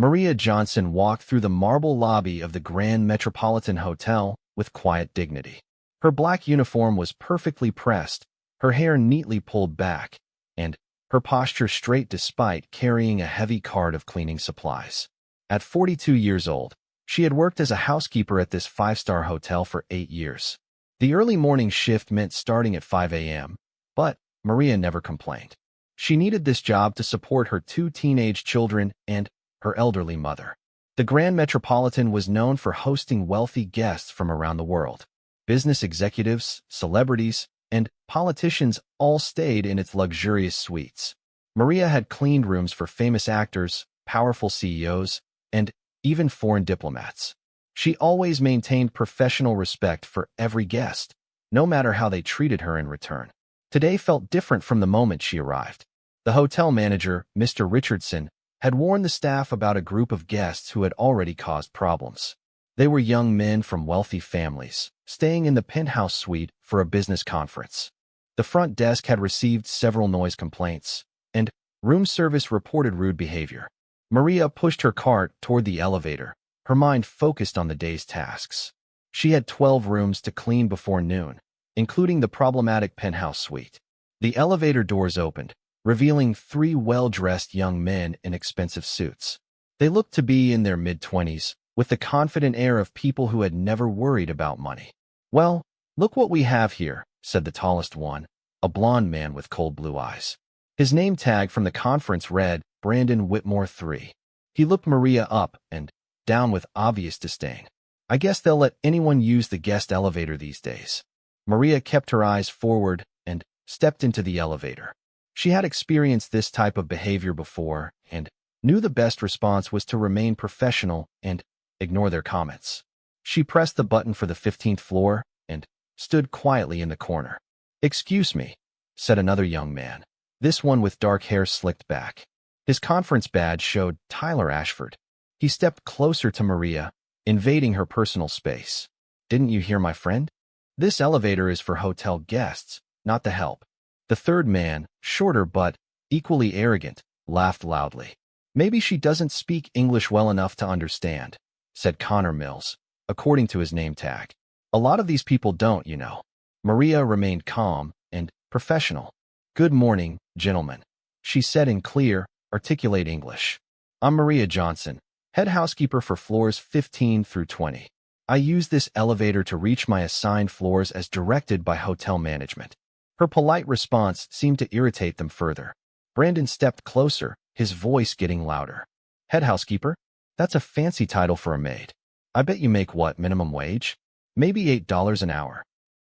Maria Johnson walked through the marble lobby of the Grand Metropolitan Hotel with quiet dignity. Her black uniform was perfectly pressed, her hair neatly pulled back, and her posture straight despite carrying a heavy cart of cleaning supplies. At 42 years old, she had worked as a housekeeper at this five-star hotel for 8 years. The early morning shift meant starting at 5 a.m., but Maria never complained. She needed this job to support her 2 teenage children and her elderly mother. The Grand Metropolitan was known for hosting wealthy guests from around the world. Business executives, celebrities, and politicians all stayed in its luxurious suites. Maria had cleaned rooms for famous actors, powerful CEOs, and even foreign diplomats. She always maintained professional respect for every guest, no matter how they treated her in return. Today felt different from the moment she arrived. The hotel manager, Mr. Richardson, had warned the staff about a group of guests who had already caused problems. They were young men from wealthy families, staying in the penthouse suite for a business conference. The front desk had received several noise complaints, and room service reported rude behavior. Maria pushed her cart toward the elevator, her mind focused on the day's tasks. She had 12 rooms to clean before noon, including the problematic penthouse suite. The elevator doors opened, revealing 3 well-dressed young men in expensive suits. They looked to be in their mid-20s, with the confident air of people who had never worried about money. "Well, look what we have here," said the tallest one, a blond man with cold blue eyes. His name tag from the conference read, Brandon Whitmore III. He looked Maria up and down with obvious disdain. "I guess they'll let anyone use the guest elevator these days." Maria kept her eyes forward and stepped into the elevator. She had experienced this type of behavior before and knew the best response was to remain professional and ignore their comments. She pressed the button for the 15th floor and stood quietly in the corner. "Excuse me," said another young man, this one with dark hair slicked back. His conference badge showed Tyler Ashford. He stepped closer to Maria, invading her personal space. "Didn't you hear my friend? This elevator is for hotel guests, not the help." The third man, shorter but equally arrogant, laughed loudly. "Maybe she doesn't speak English well enough to understand," said Connor Mills, according to his name tag. "A lot of these people don't, you know." Maria remained calm and professional. "Good morning, gentlemen," she said in clear, articulate English. "I'm Maria Johnson, head housekeeper for floors 15 through 20. I use this elevator to reach my assigned floors as directed by hotel management." Her polite response seemed to irritate them further. Brandon stepped closer, his voice getting louder. "Head housekeeper? That's a fancy title for a maid. I bet you make what, minimum wage? Maybe $8 an hour."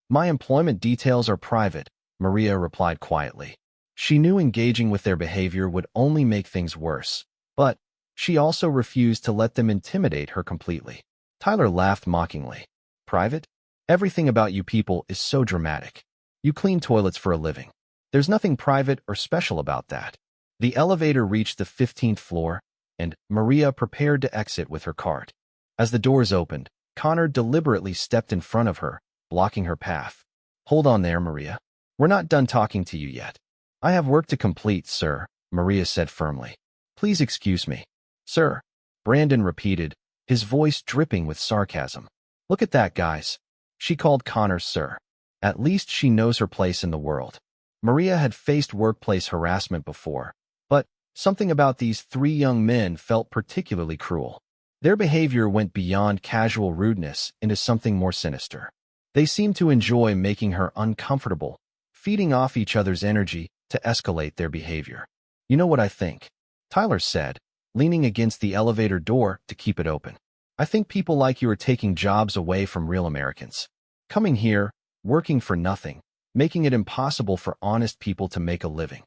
"My employment details are private," Maria replied quietly. She knew engaging with their behavior would only make things worse, but she also refused to let them intimidate her completely. Tyler laughed mockingly. "Private? Everything about you people is so dramatic. You clean toilets for a living. There's nothing private or special about that." The elevator reached the 15th floor, and Maria prepared to exit with her cart. As the doors opened, Connor deliberately stepped in front of her, blocking her path. "Hold on there, Maria. We're not done talking to you yet." "I have work to complete, sir," Maria said firmly. "Please excuse me." "Sir," Brandon repeated, his voice dripping with sarcasm. "Look at that, guys." She called Connor sir. At least she knows her place in the world. Maria had faced workplace harassment before, but something about these 3 young men felt particularly cruel. Their behavior went beyond casual rudeness into something more sinister. They seemed to enjoy making her uncomfortable, feeding off each other's energy to escalate their behavior. "You know what I think?" Tyler said, leaning against the elevator door to keep it open. "I think people like you are taking jobs away from real Americans. Coming here, working for nothing, making it impossible for honest people to make a living."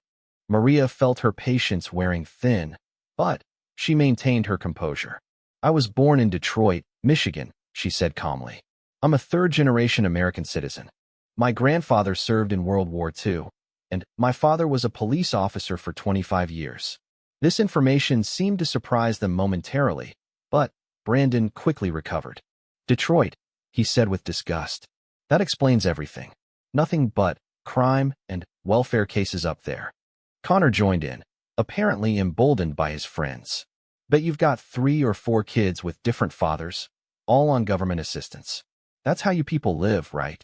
Maria felt her patience wearing thin, but she maintained her composure. "I was born in Detroit, Michigan," she said calmly. "I'm a 3rd-generation American citizen. My grandfather served in World War II, and my father was a police officer for 25 years. This information seemed to surprise them momentarily, but Brandon quickly recovered. "Detroit," he said with disgust. "That explains everything. Nothing but crime and welfare cases up there." Connor joined in, apparently emboldened by his friends. Bet you've got 3 or 4 kids with different fathers, all on government assistance. That's how you people live, right?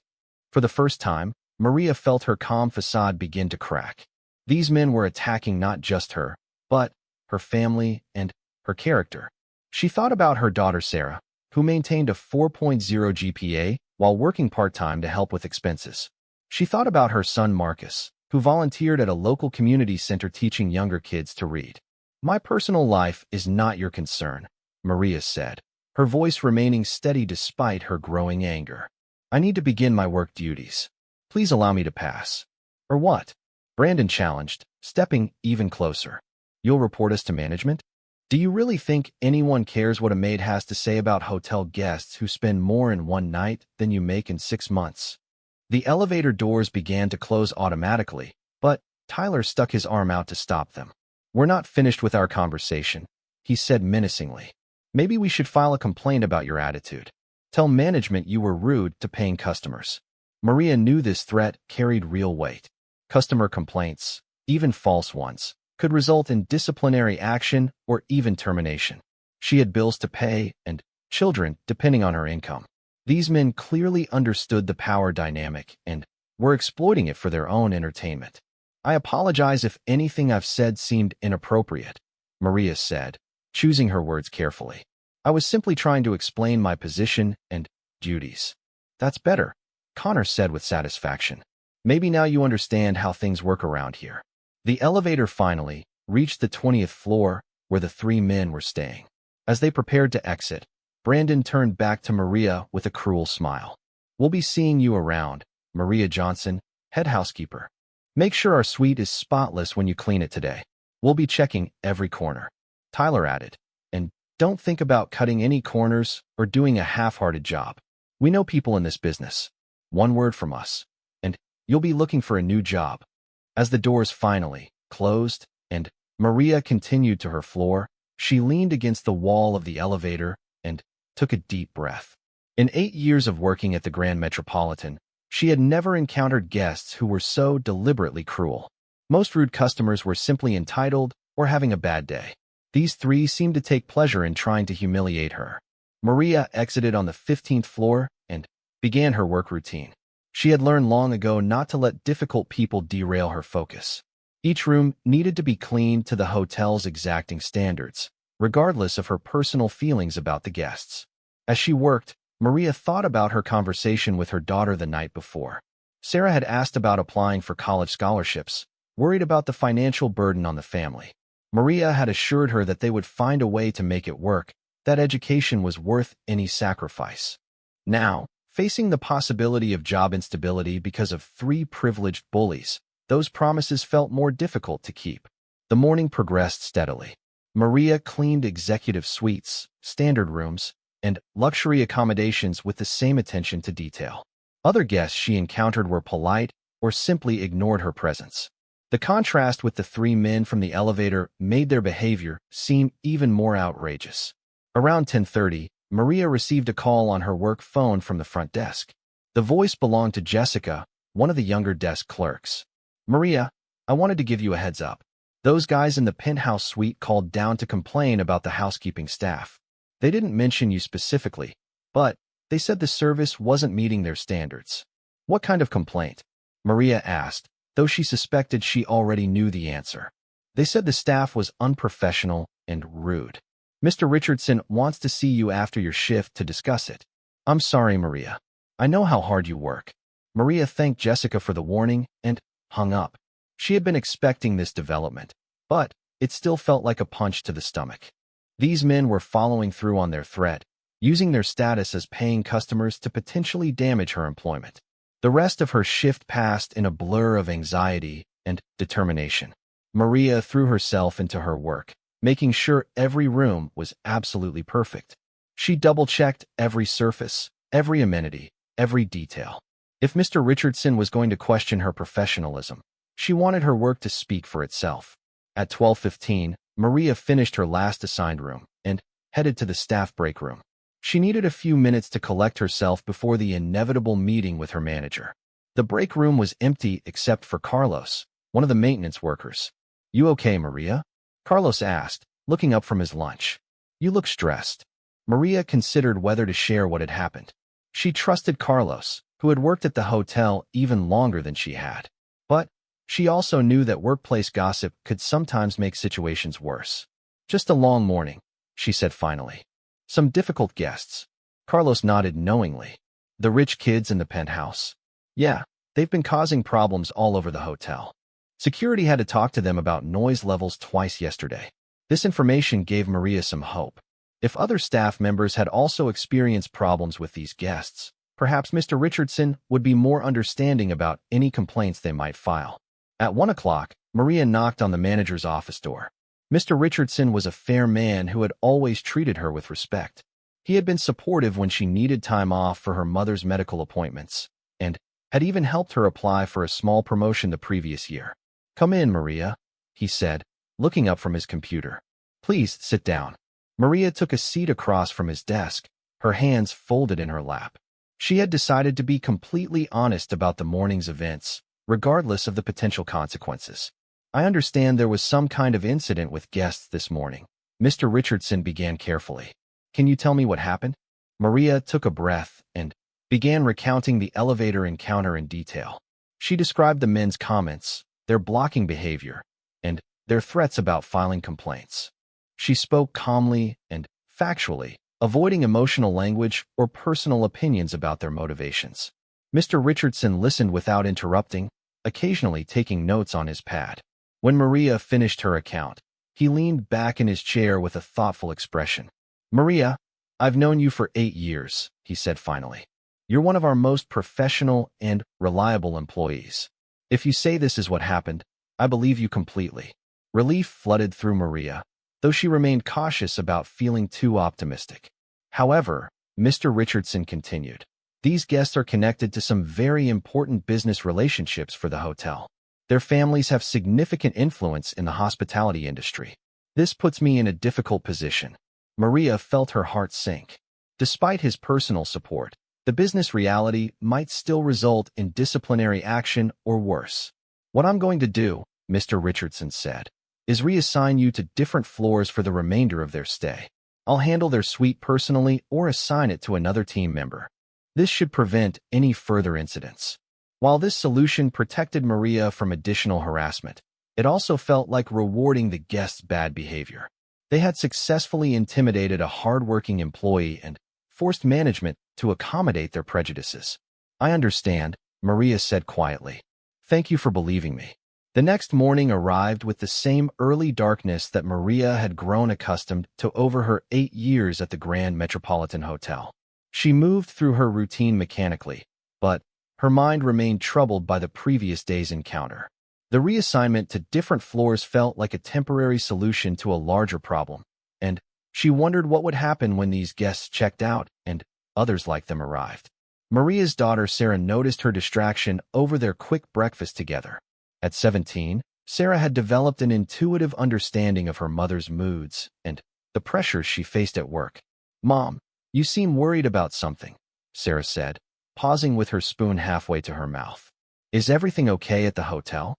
For the first time, Maria felt her calm facade begin to crack. These men were attacking not just her, but her family and her character. She thought about her daughter Sarah, who maintained a 4.0 GPA while working part-time to help with expenses. She thought about her son Marcus, who volunteered at a local community center teaching younger kids to read. My personal life is not your concern, Maria said, her voice remaining steady despite her growing anger. I need to begin my work duties. Please allow me to pass. Or what? Brandon challenged, stepping even closer. You'll report us to management? Do you really think anyone cares what a maid has to say about hotel guests who spend more in one night than you make in 6 months? The elevator doors began to close automatically, but Tyler stuck his arm out to stop them. We're not finished with our conversation, he said menacingly. Maybe we should file a complaint about your attitude. Tell management you were rude to paying customers. Maria knew this threat carried real weight. Customer complaints, even false ones, could result in disciplinary action or even termination. She had bills to pay and children depending on her income. These men clearly understood the power dynamic and were exploiting it for their own entertainment. I apologize if anything I've said seemed inappropriate, Maria said, choosing her words carefully. I was simply trying to explain my position and duties. That's better, Connor said with satisfaction. Maybe now you understand how things work around here. The elevator finally reached the 20th floor where the 3 men were staying. As they prepared to exit, Brandon turned back to Maria with a cruel smile. We'll be seeing you around, Maria Johnson, head housekeeper. Make sure our suite is spotless when you clean it today. We'll be checking every corner. Tyler added, and don't think about cutting any corners or doing a half-hearted job. We know people in this business. One word from us, and you'll be looking for a new job. As the doors finally closed and Maria continued to her floor, she leaned against the wall of the elevator and took a deep breath. In 8 years of working at the Grand Metropolitan, she had never encountered guests who were so deliberately cruel. Most rude customers were simply entitled or having a bad day. These 3 seemed to take pleasure in trying to humiliate her. Maria exited on the 15th floor and began her work routine. She had learned long ago not to let difficult people derail her focus. Each room needed to be cleaned to the hotel's exacting standards, regardless of her personal feelings about the guests. As she worked, Maria thought about her conversation with her daughter the night before. Sarah had asked about applying for college scholarships, worried about the financial burden on the family. Maria had assured her that they would find a way to make it work, that education was worth any sacrifice. Now, facing the possibility of job instability because of 3 privileged bullies, those promises felt more difficult to keep. The morning progressed steadily. Maria cleaned executive suites, standard rooms, and luxury accommodations with the same attention to detail. Other guests she encountered were polite or simply ignored her presence. The contrast with the 3 men from the elevator made their behavior seem even more outrageous. Around 10:30, Maria received a call on her work phone from the front desk. The voice belonged to Jessica, one of the younger desk clerks. Maria, I wanted to give you a heads up. Those guys in the penthouse suite called down to complain about the housekeeping staff. They didn't mention you specifically, but they said the service wasn't meeting their standards. What kind of complaint? Maria asked, though she suspected she already knew the answer. They said the staff was unprofessional and rude. Mr. Richardson wants to see you after your shift to discuss it. I'm sorry, Maria. I know how hard you work. Maria thanked Jessica for the warning and hung up. She had been expecting this development, but it still felt like a punch to the stomach. These men were following through on their threat, using their status as paying customers to potentially damage her employment. The rest of her shift passed in a blur of anxiety and determination. Maria threw herself into her work, making sure every room was absolutely perfect. She double-checked every surface, every amenity, every detail. If Mr. Richardson was going to question her professionalism, she wanted her work to speak for itself. At 12:15, Maria finished her last assigned room and headed to the staff break room. She needed a few minutes to collect herself before the inevitable meeting with her manager. The break room was empty except for Carlos, one of the maintenance workers. You okay, Maria? Carlos asked, looking up from his lunch. You look stressed. Maria considered whether to share what had happened. She trusted Carlos, who had worked at the hotel even longer than she had. But she also knew that workplace gossip could sometimes make situations worse. Just a long morning, she said finally. Some difficult guests. Carlos nodded knowingly. The rich kids in the penthouse. Yeah, they've been causing problems all over the hotel. Security had to talk to them about noise levels twice yesterday. This information gave Maria some hope. If other staff members had also experienced problems with these guests, perhaps Mr. Richardson would be more understanding about any complaints they might file. At 1 o'clock, Maria knocked on the manager's office door. Mr. Richardson was a fair man who had always treated her with respect. He had been supportive when she needed time off for her mother's medical appointments, and had even helped her apply for a small promotion the previous year. "Come in, Maria," he said, looking up from his computer. "Please sit down." Maria took a seat across from his desk, her hands folded in her lap. She had decided to be completely honest about the morning's events, regardless of the potential consequences. "I understand there was some kind of incident with guests this morning." Mr. Richardson began carefully. "Can you tell me what happened?" Maria took a breath and began recounting the elevator encounter in detail. She described the men's comments, their blocking behavior, and their threats about filing complaints. She spoke calmly and factually, avoiding emotional language or personal opinions about their motivations. Mr. Richardson listened without interrupting, occasionally taking notes on his pad. When Maria finished her account, he leaned back in his chair with a thoughtful expression. "Maria, I've known you for 8 years, he said finally. "You're one of our most professional and reliable employees. If you say this is what happened, I believe you completely." Relief flooded through Maria, though she remained cautious about feeling too optimistic. However, Mr. Richardson continued, "These guests are connected to some very important business relationships for the hotel. Their families have significant influence in the hospitality industry. This puts me in a difficult position." Maria felt her heart sink. Despite his personal support, the business reality might still result in disciplinary action or worse. "What I'm going to do," Mr. Richardson said, "is reassign you to different floors for the remainder of their stay. I'll handle their suite personally or assign it to another team member. This should prevent any further incidents." While this solution protected Maria from additional harassment, it also felt like rewarding the guests' bad behavior. They had successfully intimidated a hard-working employee and forced management to accommodate their prejudices. "I understand," Maria said quietly. "Thank you for believing me." The next morning arrived with the same early darkness that Maria had grown accustomed to over her 8 years at the Grand Metropolitan Hotel. She moved through her routine mechanically, but her mind remained troubled by the previous day's encounter. The reassignment to different floors felt like a temporary solution to a larger problem, and she wondered what would happen when these guests checked out and others like them arrived. Maria's daughter Sarah noticed her distraction over their quick breakfast together. At 17, Sarah had developed an intuitive understanding of her mother's moods and the pressures she faced at work. "Mom, you seem worried about something," Sarah said, pausing with her spoon halfway to her mouth. "Is everything okay at the hotel?"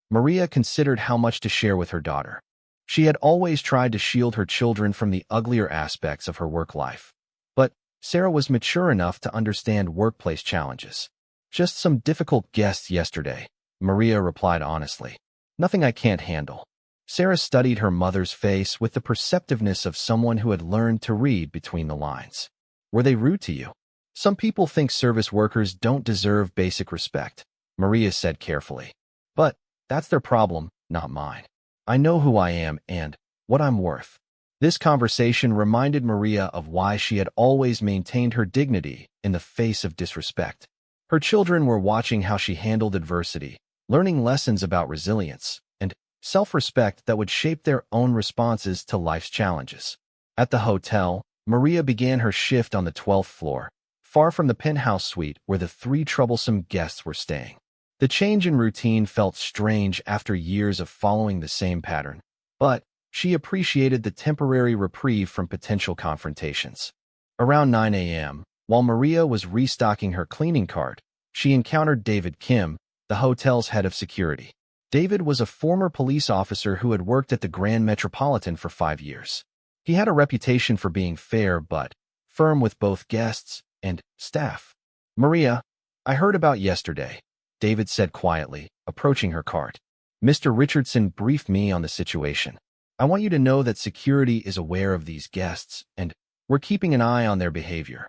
Maria considered how much to share with her daughter. She had always tried to shield her children from the uglier aspects of her work life. But Sarah was mature enough to understand workplace challenges. "Just some difficult guests yesterday," Maria replied honestly. "Nothing I can't handle." Sarah studied her mother's face with the perceptiveness of someone who had learned to read between the lines. "Were they rude to you?" "Some people think service workers don't deserve basic respect," Maria said carefully. "But that's their problem, not mine. I know who I am and what I'm worth." This conversation reminded Maria of why she had always maintained her dignity in the face of disrespect. Her children were watching how she handled adversity, learning lessons about resilience and self-respect that would shape their own responses to life's challenges. At the hotel, Maria began her shift on the 12th floor, far from the penthouse suite where the 3 troublesome guests were staying. The change in routine felt strange after years of following the same pattern, but she appreciated the temporary reprieve from potential confrontations. Around 9 a.m., while Maria was restocking her cleaning cart, she encountered David Kim, the hotel's head of security. David was a former police officer who had worked at the Grand Metropolitan for 5 years. He had a reputation for being fair but firm with both guests and staff. "Maria, I heard about yesterday," David said quietly, approaching her cart. "Mr. Richardson briefed me on the situation. I want you to know that security is aware of these guests, and we're keeping an eye on their behavior."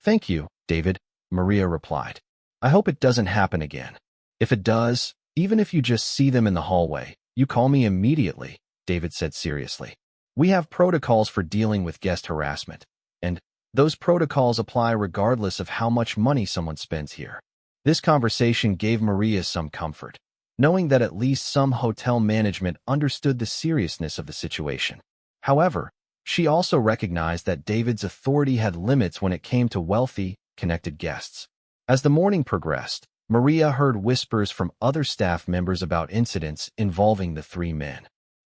"Thank you, David," Maria replied. "I hope it doesn't happen again. If it does, even if you just see them in the hallway, you call me immediately," David said seriously. "We have protocols for dealing with guest harassment, and those protocols apply regardless of how much money someone spends here." This conversation gave Maria some comfort, knowing that at least some hotel management understood the seriousness of the situation. However, she also recognized that David's authority had limits when it came to wealthy, connected guests. As the morning progressed, Maria heard whispers from other staff members about incidents involving the 3 men.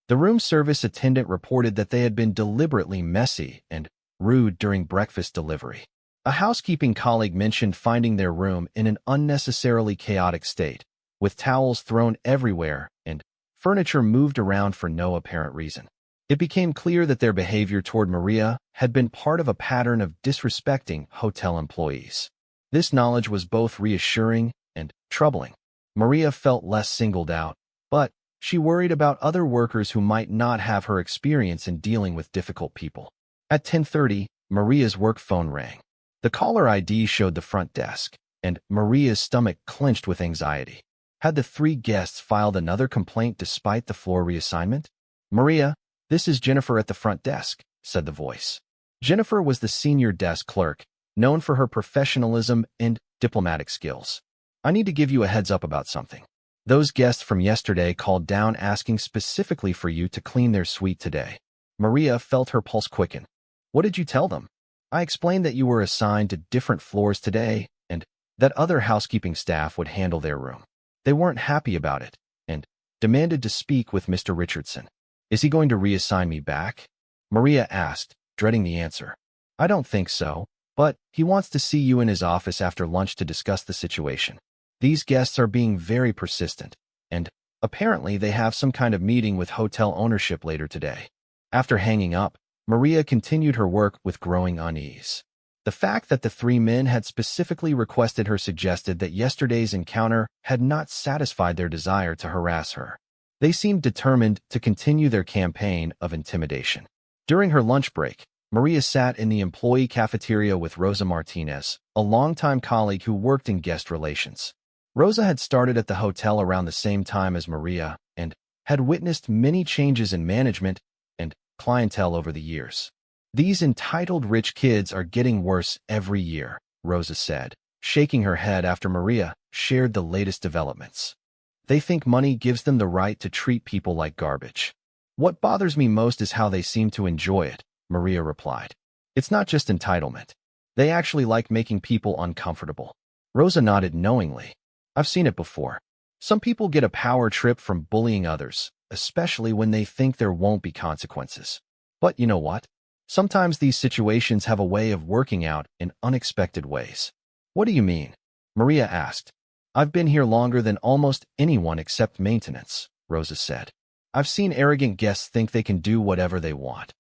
The room service attendant reported that they had been deliberately messy and rude during breakfast delivery. A housekeeping colleague mentioned finding their room in an unnecessarily chaotic state, with towels thrown everywhere and furniture moved around for no apparent reason. It became clear that their behavior toward Maria had been part of a pattern of disrespecting hotel employees. This knowledge was both reassuring and troubling. Maria felt less singled out, but she worried about other workers who might not have her experience in dealing with difficult people. At 10:30, Maria's work phone rang. The caller ID showed the front desk, and Maria's stomach clenched with anxiety. Had the 3 guests filed another complaint despite the floor reassignment? "Maria, this is Jennifer at the front desk," said the voice. Jennifer was the senior desk clerk, known for her professionalism and diplomatic skills. "I need to give you a heads up about something. Those guests from yesterday called down asking specifically for you to clean their suite today." Maria felt her pulse quicken. "What did you tell them?" "I explained that you were assigned to different floors today and that other housekeeping staff would handle their room. They weren't happy about it and demanded to speak with Mr. Richardson." "Is he going to reassign me back?" Maria asked, dreading the answer. "I don't think so, but he wants to see you in his office after lunch to discuss the situation. These guests are being very persistent, and apparently they have some kind of meeting with hotel ownership later today." After hanging up, Maria continued her work with growing unease. The fact that the 3 men had specifically requested her suggested that yesterday's encounter had not satisfied their desire to harass her. They seemed determined to continue their campaign of intimidation. During her lunch break, Maria sat in the employee cafeteria with Rosa Martinez, a longtime colleague who worked in guest relations. Rosa had started at the hotel around the same time as Maria and had witnessed many changes in management and clientele over the years. "These entitled rich kids are getting worse every year," Rosa said, shaking her head after Maria shared the latest developments. "They think money gives them the right to treat people like garbage. What bothers me most is how they seem to enjoy it," Maria replied. "It's not just entitlement. They actually like making people uncomfortable." Rosa nodded knowingly. "I've seen it before. Some people get a power trip from bullying others, especially when they think there won't be consequences. But you know what? Sometimes these situations have a way of working out in unexpected ways." "What do you mean?" Maria asked. "I've been here longer than almost anyone except maintenance," Rosa said. "I've seen arrogant guests think they can do whatever they want,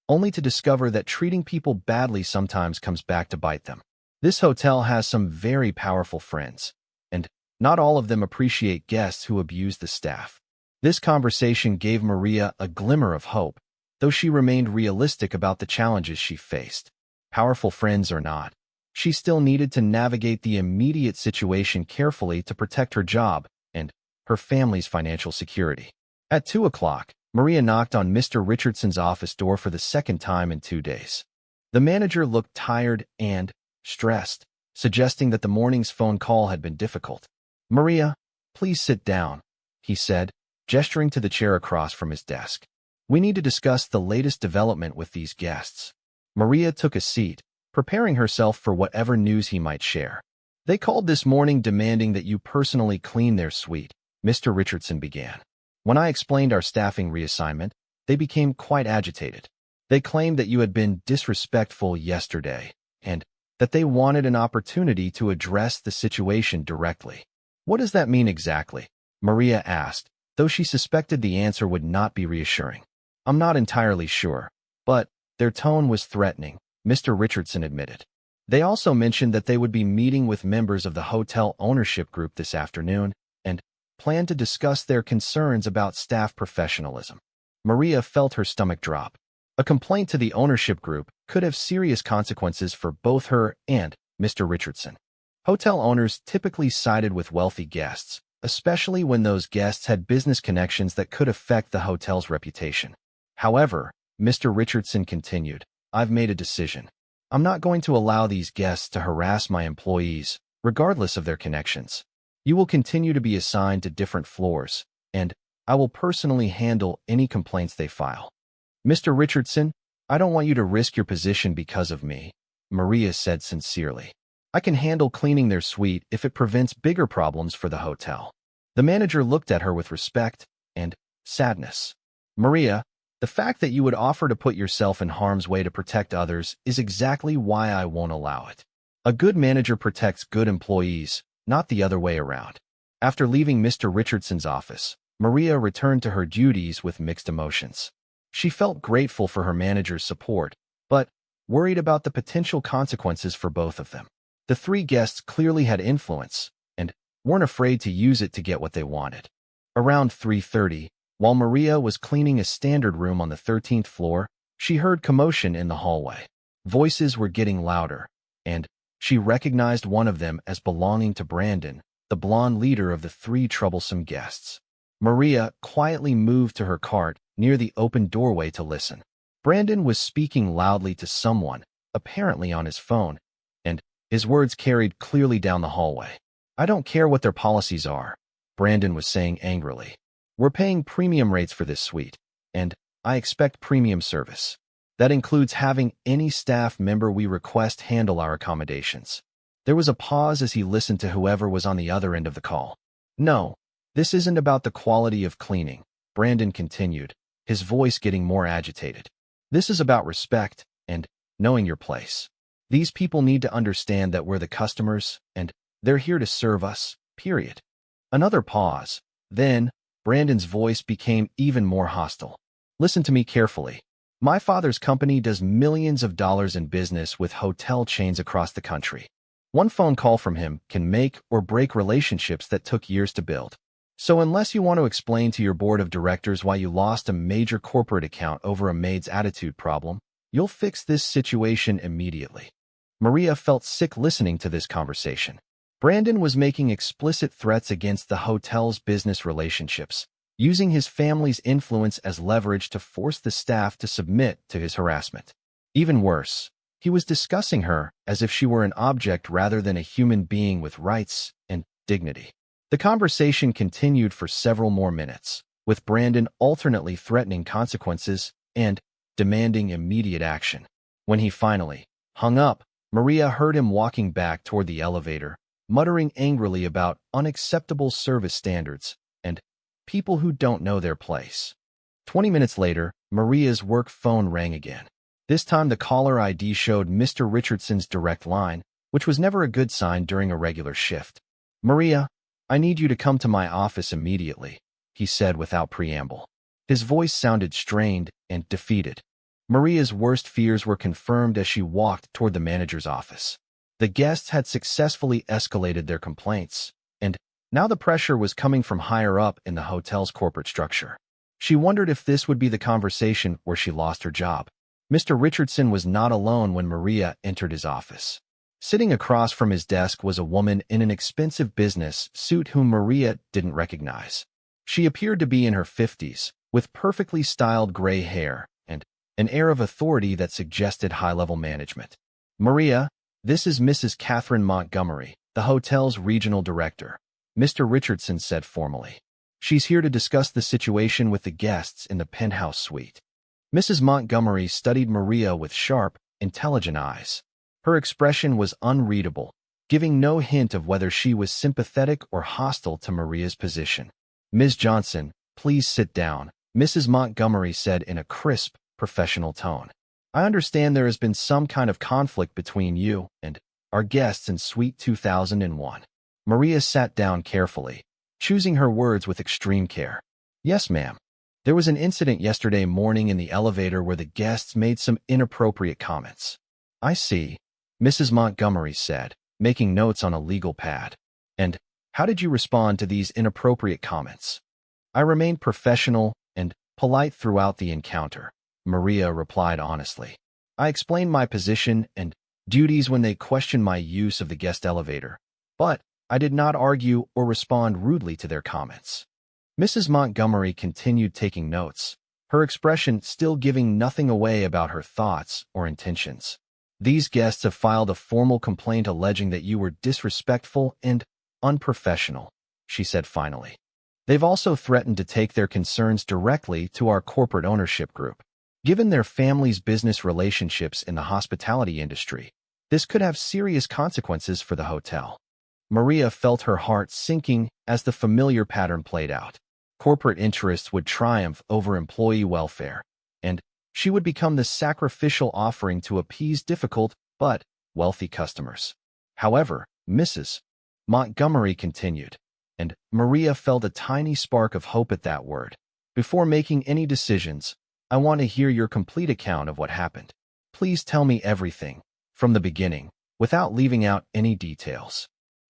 only to discover that treating people badly sometimes comes back to bite them. This hotel has some very powerful friends, and not all of them appreciate guests who abuse the staff." This conversation gave Maria a glimmer of hope, though she remained realistic about the challenges she faced. Powerful friends or not, she still needed to navigate the immediate situation carefully to protect her job and her family's financial security. At 2 o'clock, Maria knocked on Mr. Richardson's office door for the second time in 2 days. The manager looked tired and stressed, suggesting that the morning's phone call had been difficult. "Maria, please sit down," he said, gesturing to the chair across from his desk. "We need to discuss the latest development with these guests." Maria took a seat, preparing herself for whatever news he might share. "They called this morning demanding that you personally clean their suite," Mr. Richardson began. "When I explained our staffing reassignment, they became quite agitated. They claimed that you had been disrespectful yesterday and that they wanted an opportunity to address the situation directly." "What does that mean exactly?" Maria asked, though she suspected the answer would not be reassuring. I'm not entirely sure, but their tone was threatening, Mr. Richardson admitted. They also mentioned that they would be meeting with members of the hotel ownership group this afternoon and planned to discuss their concerns about staff professionalism. Maria felt her stomach drop. A complaint to the ownership group could have serious consequences for both her and Mr. Richardson. Hotel owners typically sided with wealthy guests, especially when those guests had business connections that could affect the hotel's reputation. However, Mr. Richardson continued, I've made a decision. I'm not going to allow these guests to harass my employees, regardless of their connections. You will continue to be assigned to different floors, and I will personally handle any complaints they file. Mr. Richardson, I don't want you to risk your position because of me, Maria said sincerely. I can handle cleaning their suite if it prevents bigger problems for the hotel. The manager looked at her with respect and sadness. Maria, the fact that you would offer to put yourself in harm's way to protect others is exactly why I won't allow it. A good manager protects good employees, not the other way around. After leaving Mr. Richardson's office, Maria returned to her duties with mixed emotions. She felt grateful for her manager's support, but worried about the potential consequences for both of them. The three guests clearly had influence and weren't afraid to use it to get what they wanted. Around 3:30, while Maria was cleaning a standard room on the 13th floor, she heard commotion in the hallway. Voices were getting louder, and she recognized one of them as belonging to Brandon, the blonde leader of the three troublesome guests. Maria quietly moved to her cart near the open doorway to listen. Brandon was speaking loudly to someone, apparently on his phone, and his words carried clearly down the hallway. I don't care what their policies are, Brandon was saying angrily. We're paying premium rates for this suite, and I expect premium service. That includes having any staff member we request handle our accommodations. There was a pause as he listened to whoever was on the other end of the call. No, this isn't about the quality of cleaning, Brandon continued, his voice getting more agitated. This is about respect and knowing your place. These people need to understand that we're the customers, and they're here to serve us, period. Another pause. Then, Brandon's voice became even more hostile. Listen to me carefully. My father's company does millions of dollars in business with hotel chains across the country. One phone call from him can make or break relationships that took years to build. So unless you want to explain to your board of directors why you lost a major corporate account over a maid's attitude problem, you'll fix this situation immediately. Maria felt sick listening to this conversation. Brandon was making explicit threats against the hotel's business relationships, using his family's influence as leverage to force the staff to submit to his harassment. Even worse, he was discussing her as if she were an object rather than a human being with rights and dignity. The conversation continued for several more minutes, with Brandon alternately threatening consequences and demanding immediate action. When he finally hung up, Maria heard him walking back toward the elevator, muttering angrily about unacceptable service standards and people who don't know their place. 20 minutes later, Maria's work phone rang again. This time the caller ID showed Mr. Richardson's direct line, which was never a good sign during a regular shift. Maria, I need you to come to my office immediately, he said without preamble. His voice sounded strained and defeated. Maria's worst fears were confirmed as she walked toward the manager's office. The guests had successfully escalated their complaints, and now the pressure was coming from higher up in the hotel's corporate structure. She wondered if this would be the conversation where she lost her job. Mr. Richardson was not alone when Maria entered his office. Sitting across from his desk was a woman in an expensive business suit whom Maria didn't recognize. She appeared to be in her 50s, with perfectly styled gray hair and an air of authority that suggested high-level management. Maria, this is Mrs. Catherine Montgomery, the hotel's regional director, Mr. Richardson said formally. She's here to discuss the situation with the guests in the penthouse suite. Mrs. Montgomery studied Maria with sharp, intelligent eyes. Her expression was unreadable, giving no hint of whether she was sympathetic or hostile to Maria's position. Ms. Johnson, please sit down, Mrs. Montgomery said in a crisp, professional tone. I understand there has been some kind of conflict between you and our guests in Suite 2001. Maria sat down carefully, choosing her words with extreme care. Yes, ma'am. There was an incident yesterday morning in the elevator where the guests made some inappropriate comments. I see, Mrs. Montgomery said, making notes on a legal pad. And how did you respond to these inappropriate comments? I remained professional and polite throughout the encounter, Maria replied honestly. I explained my position and duties when they questioned my use of the guest elevator, but I did not argue or respond rudely to their comments. Mrs. Montgomery continued taking notes, her expression still giving nothing away about her thoughts or intentions. These guests have filed a formal complaint alleging that you were disrespectful and unprofessional, she said finally. They've also threatened to take their concerns directly to our corporate ownership group. Given their family's business relationships in the hospitality industry, this could have serious consequences for the hotel. Maria felt her heart sinking as the familiar pattern played out. Corporate interests would triumph over employee welfare, and she would become the sacrificial offering to appease difficult but wealthy customers. However, Mrs. Montgomery continued, and Maria felt a tiny spark of hope at that word. Before making any decisions, I want to hear your complete account of what happened. Please tell me everything, from the beginning, without leaving out any details.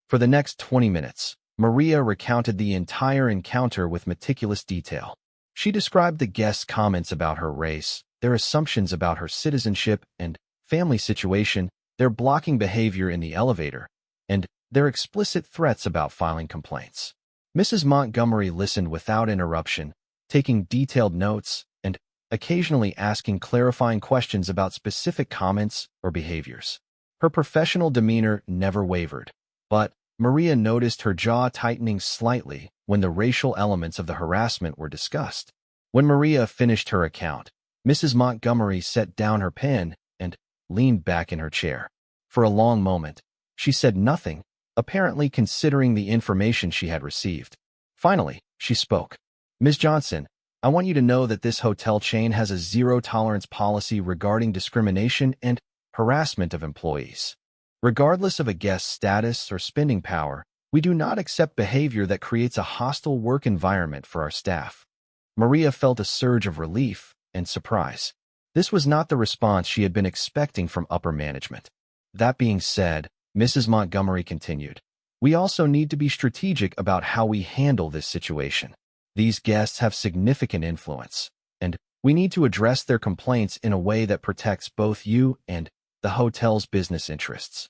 For the next 20 minutes, Maria recounted the entire encounter with meticulous detail. She described the guests' comments about her race, their assumptions about her citizenship and family situation, their blocking behavior in the elevator, and their explicit threats about filing complaints. Mrs. Montgomery listened without interruption, taking detailed notes and occasionally asking clarifying questions about specific comments or behaviors. Her professional demeanor never wavered, but Maria noticed her jaw tightening slightly when the racial elements of the harassment were discussed. When Maria finished her account, Mrs. Montgomery set down her pen and leaned back in her chair. For a long moment, she said nothing, apparently considering the information she had received. Finally, she spoke. Ms. Johnson, I want you to know that this hotel chain has a zero-tolerance policy regarding discrimination and harassment of employees. Regardless of a guest's status or spending power, we do not accept behavior that creates a hostile work environment for our staff. Maria felt a surge of relief and surprise. This was not the response she had been expecting from upper management. That being said, Mrs. Montgomery continued, we also need to be strategic about how we handle this situation. These guests have significant influence, and we need to address their complaints in a way that protects both you and the hotel's business interests.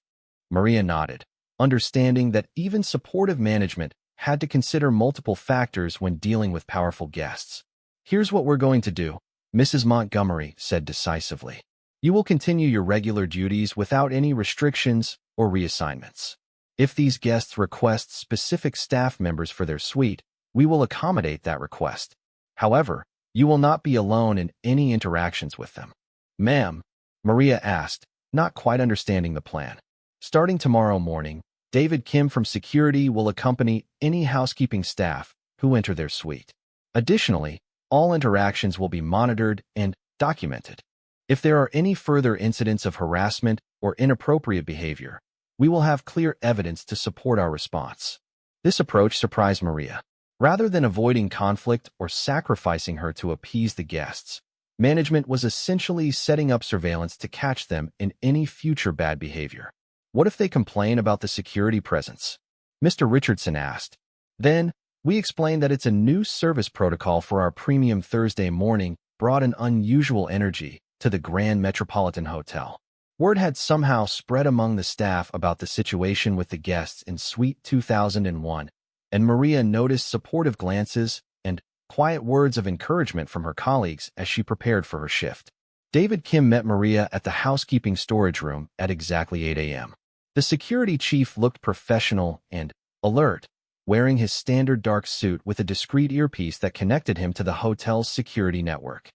Maria nodded, understanding that even supportive management had to consider multiple factors when dealing with powerful guests. Here's what we're going to do, Mrs. Montgomery said decisively. You will continue your regular duties without any restrictions or reassignments. If these guests request specific staff members for their suite, we will accommodate that request. However, you will not be alone in any interactions with them. Ma'am, Maria asked, not quite understanding the plan. Starting tomorrow morning, David Kim from security will accompany any housekeeping staff who enter their suite. Additionally, all interactions will be monitored and documented. If there are any further incidents of harassment or inappropriate behavior, we will have clear evidence to support our response. This approach surprised Maria. Rather than avoiding conflict or sacrificing her to appease the guests, management was essentially setting up surveillance to catch them in any future bad behavior. What if they complain about the security presence? Mr. Richardson asked. Then, we explained that it's a new service protocol for our premium Thursday morning brought an unusual energy to the Grand Metropolitan Hotel. Word had somehow spread among the staff about the situation with the guests in Suite 2001, and Maria noticed supportive glances and quiet words of encouragement from her colleagues as she prepared for her shift. David Kim met Maria at the housekeeping storage room at exactly 8 a.m. The security chief looked professional and alert, wearing his standard dark suit with a discreet earpiece that connected him to the hotel's security network.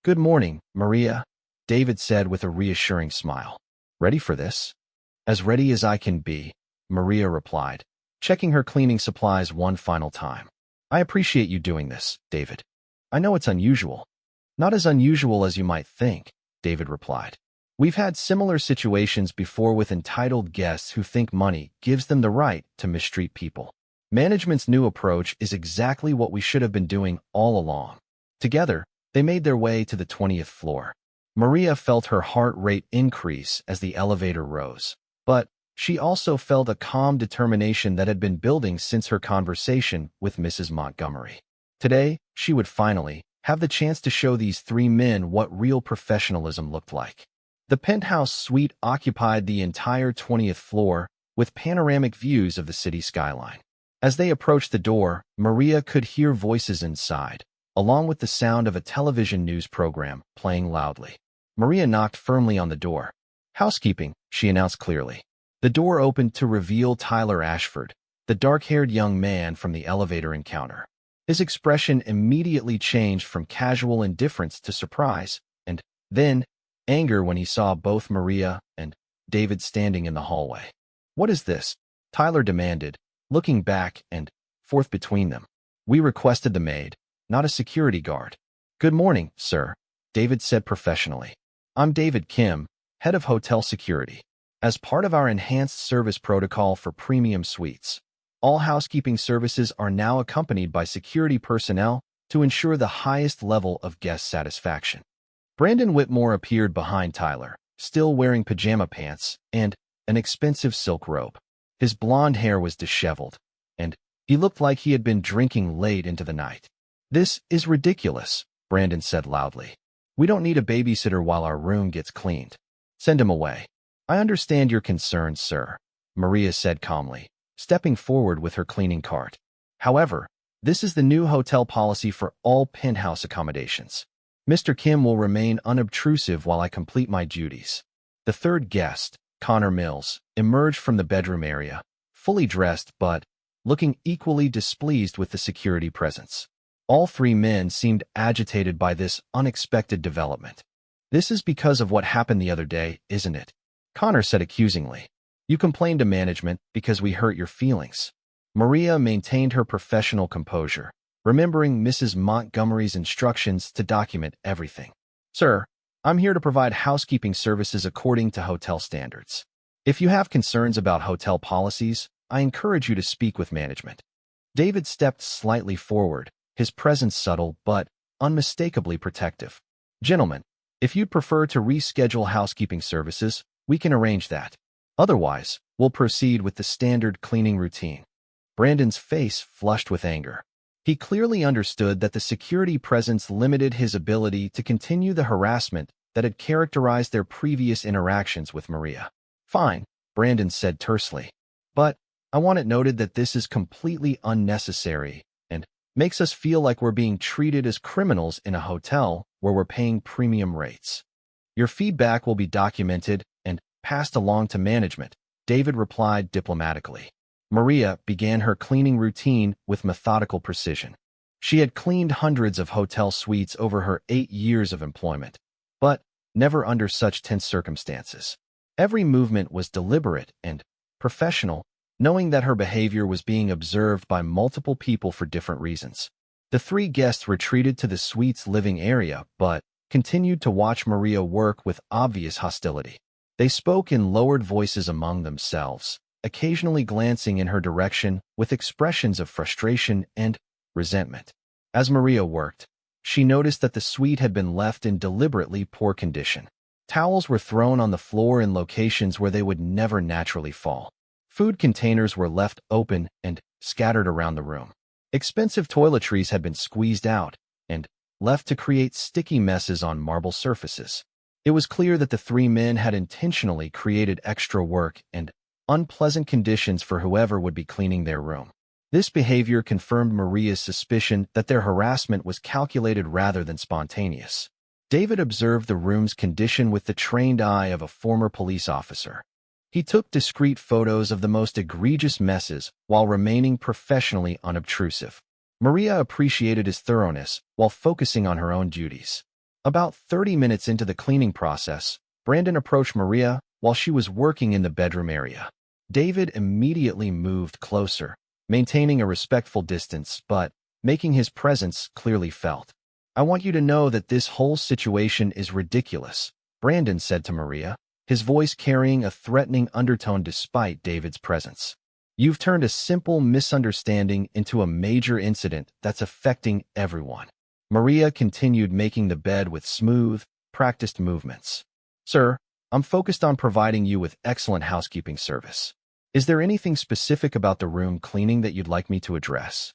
Good morning, Maria, David said with a reassuring smile. Ready for this? As ready as I can be, Maria replied, checking her cleaning supplies one final time. I appreciate you doing this, David. I know it's unusual. Not as unusual as you might think, David replied. We've had similar situations before with entitled guests who think money gives them the right to mistreat people. Management's new approach is exactly what we should have been doing all along. Together, they made their way to the 20th floor. Maria felt her heart rate increase as the elevator rose. But she also felt a calm determination that had been building since her conversation with Mrs. Montgomery. Today, she would finally have the chance to show these three men what real professionalism looked like. The penthouse suite occupied the entire 20th floor, with panoramic views of the city skyline. As they approached the door, Maria could hear voices inside, along with the sound of a television news program playing loudly. Maria knocked firmly on the door. "Housekeeping," she announced clearly. The door opened to reveal Tyler Ashford, the dark-haired young man from the elevator encounter. His expression immediately changed from casual indifference to surprise, and then anger when he saw both Maria and David standing in the hallway. "What is this?" Tyler demanded, looking back and forth between them. "We requested the maid, not a security guard." "Good morning, sir," David said professionally. "I'm David Kim, head of hotel security. As part of our enhanced service protocol for premium suites, all housekeeping services are now accompanied by security personnel to ensure the highest level of guest satisfaction." Brandon Whitmore appeared behind Tyler, still wearing pajama pants and an expensive silk robe. His blonde hair was disheveled, and he looked like he had been drinking late into the night. "This is ridiculous," Brandon said loudly. "We don't need a babysitter while our room gets cleaned. Send him away." "I understand your concerns, sir," Maria said calmly, stepping forward with her cleaning cart. "However, this is the new hotel policy for all penthouse accommodations. Mr. Kim will remain unobtrusive while I complete my duties." The third guest, Connor Mills, emerged from the bedroom area, fully dressed but looking equally displeased with the security presence. All three men seemed agitated by this unexpected development. "This is because of what happened the other day, isn't it?" Connor said accusingly. "You complained to management because we hurt your feelings." Maria maintained her professional composure, remembering Mrs. Montgomery's instructions to document everything. "Sir, I'm here to provide housekeeping services according to hotel standards. If you have concerns about hotel policies, I encourage you to speak with management." David stepped slightly forward, his presence subtle but unmistakably protective. "Gentlemen, if you'd prefer to reschedule housekeeping services, we can arrange that. Otherwise, we'll proceed with the standard cleaning routine." Brandon's face flushed with anger. He clearly understood that the security presence limited his ability to continue the harassment that had characterized their previous interactions with Maria. "Fine," Brandon said tersely. "But I want it noted that this is completely unnecessary and makes us feel like we're being treated as criminals in a hotel where we're paying premium rates. Your feedback will be documented and passed along to management," David replied diplomatically. Maria began her cleaning routine with methodical precision. She had cleaned hundreds of hotel suites over her 8 years of employment, but never under such tense circumstances. Every movement was deliberate and professional, knowing that her behavior was being observed by multiple people for different reasons. The three guests retreated to the suite's living area, but continued to watch Maria work with obvious hostility. They spoke in lowered voices among themselves, occasionally glancing in her direction with expressions of frustration and resentment. As Maria worked, she noticed that the suite had been left in deliberately poor condition. Towels were thrown on the floor in locations where they would never naturally fall. Food containers were left open and scattered around the room. Expensive toiletries had been squeezed out and left to create sticky messes on marble surfaces. It was clear that the three men had intentionally created extra work and unpleasant conditions for whoever would be cleaning their room. This behavior confirmed Maria's suspicion that their harassment was calculated rather than spontaneous. David observed the room's condition with the trained eye of a former police officer. He took discreet photos of the most egregious messes while remaining professionally unobtrusive. Maria appreciated his thoroughness while focusing on her own duties. About 30 minutes into the cleaning process, Brandon approached Maria while she was working in the bedroom area. David immediately moved closer, maintaining a respectful distance but making his presence clearly felt. "I want you to know that this whole situation is ridiculous," Brandon said to Maria, his voice carrying a threatening undertone despite David's presence. You've turned a simple misunderstanding into a major incident that's affecting everyone. Maria continued making the bed with smooth, practiced movements. Sir, I'm focused on providing you with excellent housekeeping service. Is there anything specific about the room cleaning that you'd like me to address?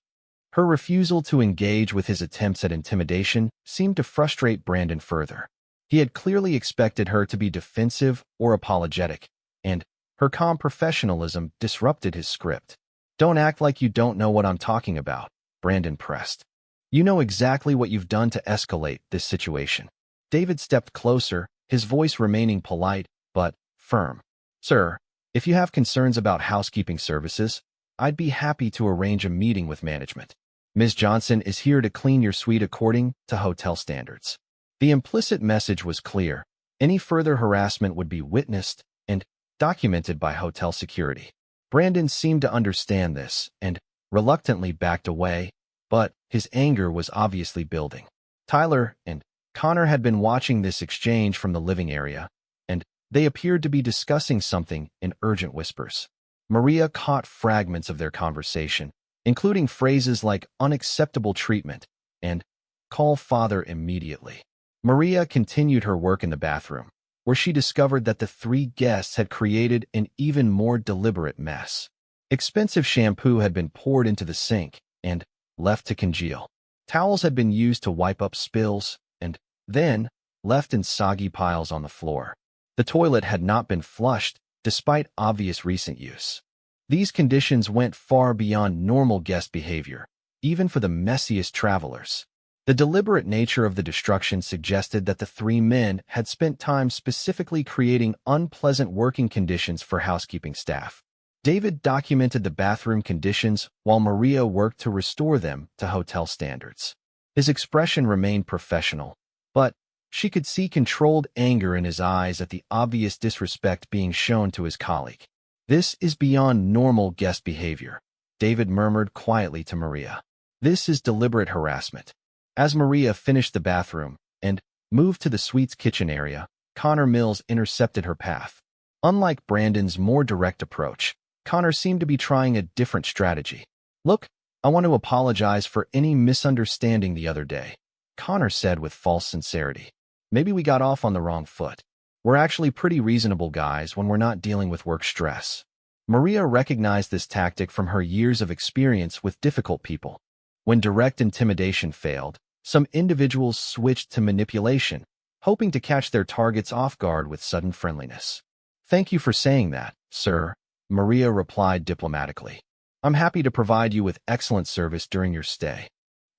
Her refusal to engage with his attempts at intimidation seemed to frustrate Brandon further. He had clearly expected her to be defensive or apologetic, and her calm professionalism disrupted his script. Don't act like you don't know what I'm talking about, Brandon pressed. You know exactly what you've done to escalate this situation. David stepped closer, his voice remaining polite but firm. Sir, if you have concerns about housekeeping services, I'd be happy to arrange a meeting with management. Ms. Johnson is here to clean your suite according to hotel standards. The implicit message was clear. Any further harassment would be witnessed and documented by hotel security. Brandon seemed to understand this and reluctantly backed away, but his anger was obviously building. Tyler and Connor had been watching this exchange from the living area, and they appeared to be discussing something in urgent whispers. Maria caught fragments of their conversation, including phrases like unacceptable treatment and call father immediately. Maria continued her work in the bathroom, where she discovered that the three guests had created an even more deliberate mess. Expensive shampoo had been poured into the sink and left to congeal. Towels had been used to wipe up spills and then left in soggy piles on the floor. The toilet had not been flushed, despite obvious recent use. These conditions went far beyond normal guest behavior, even for the messiest travelers. The deliberate nature of the destruction suggested that the three men had spent time specifically creating unpleasant working conditions for housekeeping staff. David documented the bathroom conditions while Maria worked to restore them to hotel standards. His expression remained professional, but she could see controlled anger in his eyes at the obvious disrespect being shown to his colleague. This is beyond normal guest behavior, David murmured quietly to Maria. This is deliberate harassment. As Maria finished the bathroom and moved to the suite's kitchen area, Connor Mills intercepted her path. Unlike Brandon's more direct approach, Connor seemed to be trying a different strategy. Look, I want to apologize for any misunderstanding the other day, Connor said with false sincerity. Maybe we got off on the wrong foot. We're actually pretty reasonable guys when we're not dealing with work stress. Maria recognized this tactic from her years of experience with difficult people. When direct intimidation failed, some individuals switched to manipulation, hoping to catch their targets off guard with sudden friendliness. Thank you for saying that, sir, Maria replied diplomatically. I'm happy to provide you with excellent service during your stay.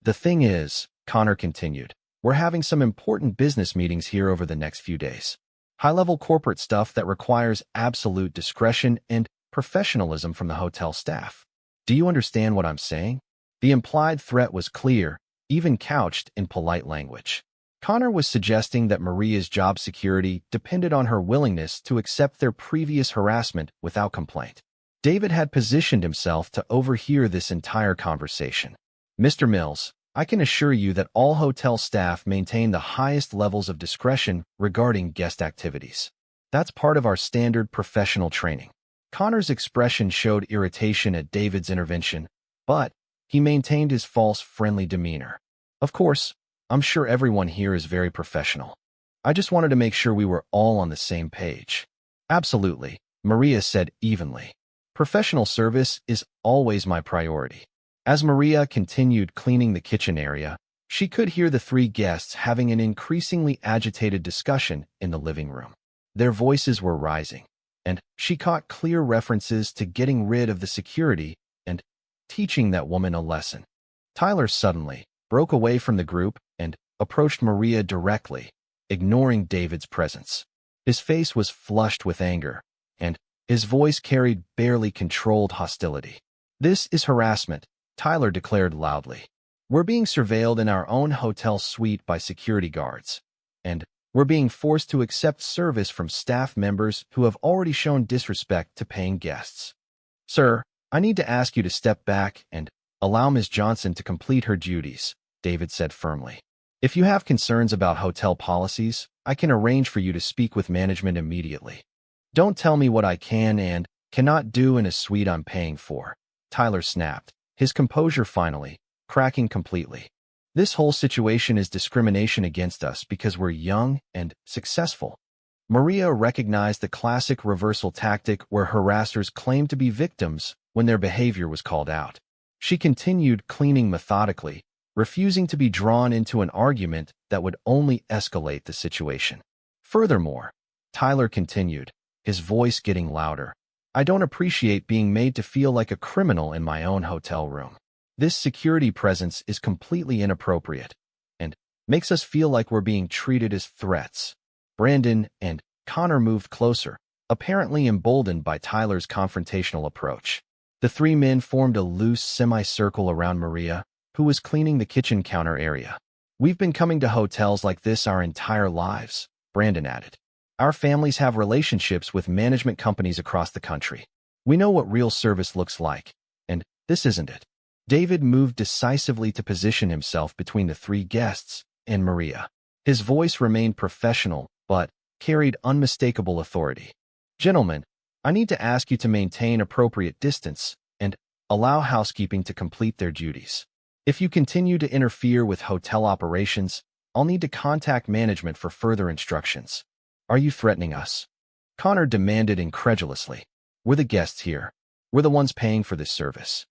The thing is, Connor continued, we're having some important business meetings here over the next few days. High-level corporate stuff that requires absolute discretion and professionalism from the hotel staff. Do you understand what I'm saying? The implied threat was clear, even couched in polite language. Connor was suggesting that Maria's job security depended on her willingness to accept their previous harassment without complaint. David had positioned himself to overhear this entire conversation. Mr. Mills, I can assure you that all hotel staff maintain the highest levels of discretion regarding guest activities. That's part of our standard professional training. Connor's expression showed irritation at David's intervention, but he maintained his false, friendly demeanor. Of course, I'm sure everyone here is very professional. I just wanted to make sure we were all on the same page. Absolutely, Maria said evenly. Professional service is always my priority. As Maria continued cleaning the kitchen area, she could hear the three guests having an increasingly agitated discussion in the living room. Their voices were rising, and she caught clear references to getting rid of the security and teaching that woman a lesson. Tyler suddenly broke away from the group and approached Maria directly, ignoring David's presence. His face was flushed with anger, and his voice carried barely controlled hostility. This is harassment, Tyler declared loudly. We're being surveilled in our own hotel suite by security guards, and we're being forced to accept service from staff members who have already shown disrespect to paying guests. Sir, I need to ask you to step back and allow Ms. Johnson to complete her duties, David said firmly. If you have concerns about hotel policies, I can arrange for you to speak with management immediately. Don't tell me what I can and Cannot do in a suite I'm paying for. Tyler snapped, his composure finally cracking completely. This whole situation is discrimination against us because we're young and successful. Maria recognized the classic reversal tactic where harassers claimed to be victims when their behavior was called out. She continued cleaning methodically, refusing to be drawn into an argument that would only escalate the situation. Furthermore, Tyler continued, his voice getting louder. I don't appreciate being made to feel like a criminal in my own hotel room. This security presence is completely inappropriate and makes us feel like we're being treated as threats. Brandon and Connor moved closer, apparently emboldened by Tyler's confrontational approach. The three men formed a loose semicircle around Maria, who was cleaning the kitchen counter area. We've been coming to hotels like this our entire lives, Brandon added. Our families have relationships with management companies across the country. We know what real service looks like, and this isn't it. David moved decisively to position himself between the three guests and Maria. His voice remained professional, but carried unmistakable authority. Gentlemen, I need to ask you to maintain appropriate distance and allow housekeeping to complete their duties. If you continue to interfere with hotel operations, I'll need to contact management for further instructions. Are you threatening us? Connor demanded incredulously. We're the guests here. We're the ones paying for this service.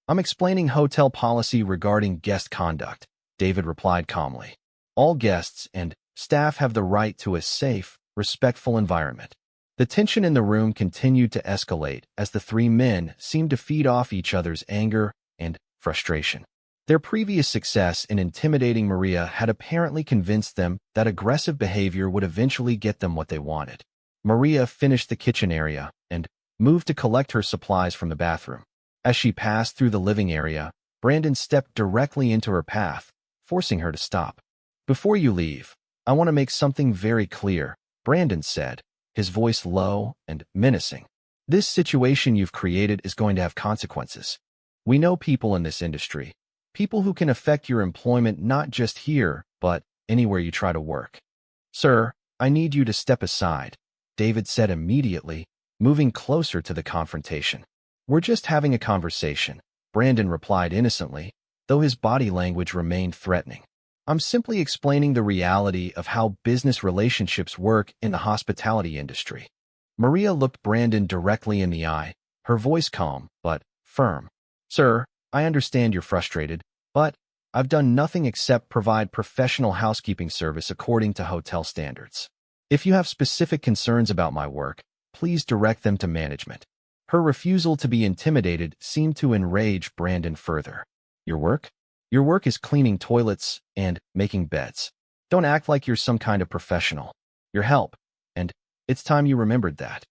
I'm explaining hotel policy regarding guest conduct, David replied calmly. All guests and staff have the right to a safe, respectful environment. The tension in the room continued to escalate as the three men seemed to feed off each other's anger and frustration. Their previous success in intimidating Maria had apparently convinced them that aggressive behavior would eventually get them what they wanted. Maria finished the kitchen area and moved to collect her supplies from the bathroom. As she passed through the living area, Brandon stepped directly into her path, forcing her to stop. Before you leave, I want to make something very clear, Brandon said, his voice low and menacing. This situation you've created is going to have consequences. We know people in this industry. People who can affect your employment not just here, but anywhere you try to work. Sir, I need you to step aside, David said immediately, moving closer to the confrontation. We're just having a conversation, Brandon replied innocently, though his body language remained threatening. I'm simply explaining the reality of how business relationships work in the hospitality industry. Maria looked Brandon directly in the eye, her voice calm but firm. Sir, I understand you're frustrated, but I've done nothing except provide professional housekeeping service according to hotel standards. If you have specific concerns about my work, please direct them to management. Her refusal to be intimidated seemed to enrage Brandon further. Your work? Your work is cleaning toilets and making beds. Don't act like you're some kind of professional. Your help, and it's time you remembered that.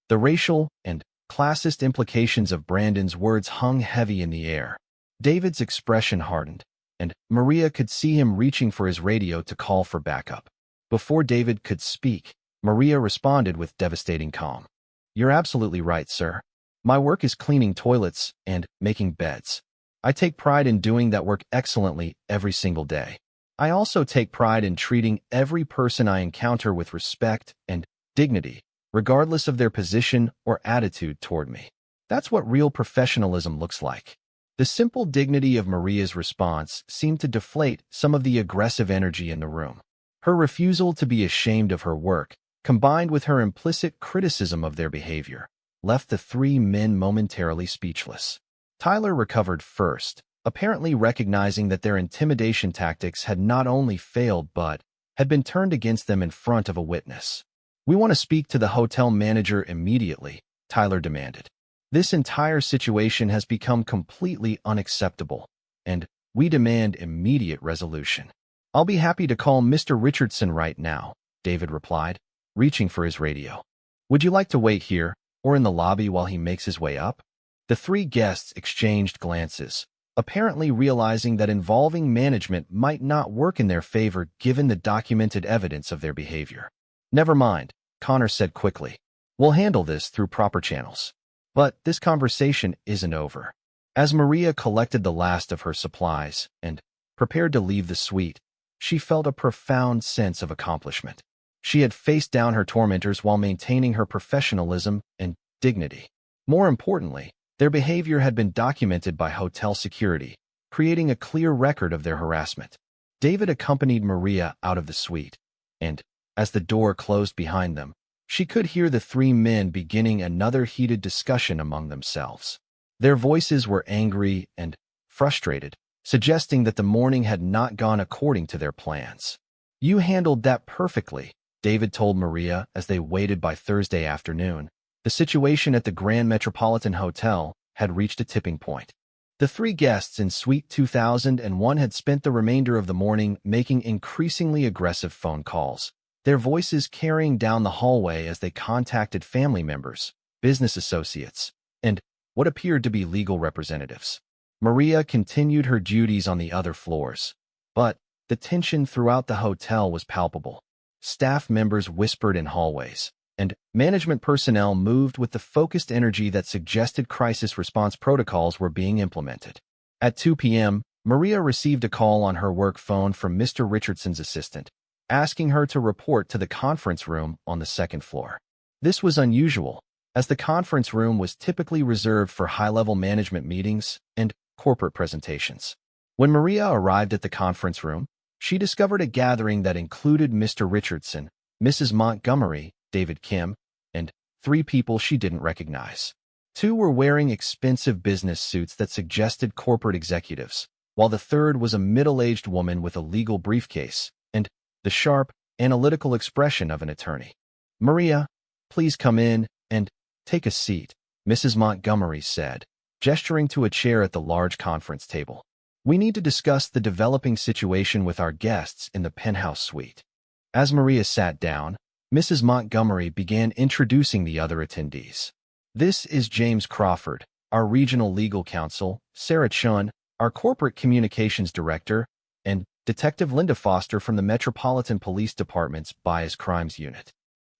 The racial and classist implications of Brandon's words hung heavy in the air. David's expression hardened, and Maria could see him reaching for his radio to call for backup. Before David could speak, Maria responded with devastating calm. You're absolutely right, sir. My work is cleaning toilets and making beds. I take pride in doing that work excellently every single day. I also take pride in treating every person I encounter with respect and dignity, regardless of their position or attitude toward me. That's what real professionalism looks like. The simple dignity of Maria's response seemed to deflate some of the aggressive energy in the room. Her refusal to be ashamed of her work, combined with her implicit criticism of their behavior, left the three men momentarily speechless. Tyler recovered first, apparently recognizing that their intimidation tactics had not only failed but had been turned against them in front of a witness. We want to speak to the hotel manager immediately, Tyler demanded. This entire situation has become completely unacceptable, and we demand immediate resolution. I'll be happy to call Mr. Richardson right now, David replied, reaching for his radio. Would you like to wait here or in the lobby while he makes his way up? The three guests exchanged glances, apparently realizing that involving management might not work in their favor given the documented evidence of their behavior. Never mind, Connor said quickly. We'll handle this through proper channels. But this conversation isn't over. As Maria collected the last of her supplies and prepared to leave the suite, she felt a profound sense of accomplishment. She had faced down her tormentors while maintaining her professionalism and dignity. More importantly, their behavior had been documented by hotel security, creating a clear record of their harassment. David accompanied Maria out of the suite, and, as the door closed behind them, she could hear the three men beginning another heated discussion among themselves. Their voices were angry and frustrated, suggesting that the morning had not gone according to their plans. "You handled that perfectly," David told Maria as they waited by Thursday afternoon. The situation at the Grand Metropolitan Hotel had reached a tipping point. The three guests in Suite 2001 had spent the remainder of the morning making increasingly aggressive phone calls, their voices carrying down the hallway as they contacted family members, business associates, and what appeared to be legal representatives. Maria continued her duties on the other floors, but the tension throughout the hotel was palpable. Staff members whispered in hallways, and management personnel moved with the focused energy that suggested crisis response protocols were being implemented. At 2 p.m., Maria received a call on her work phone from Mr. Richardson's assistant, asking her to report to the conference room on the second floor. This was unusual, as the conference room was typically reserved for high-level management meetings and corporate presentations. When Maria arrived at the conference room, she discovered a gathering that included Mr. Richardson, Mrs. Montgomery, David Kim, and three people she didn't recognize. Two were wearing expensive business suits that suggested corporate executives, while the third was a middle-aged woman with a legal briefcase and the sharp, analytical expression of an attorney. "Maria, please come in and take a seat," Mrs. Montgomery said, gesturing to a chair at the large conference table. "We need to discuss the developing situation with our guests in the penthouse suite." As Maria sat down, Mrs. Montgomery began introducing the other attendees. "This is James Crawford, our regional legal counsel, Sarah Chun, our corporate communications director, and Detective Linda Foster from the Metropolitan Police Department's Bias Crimes Unit."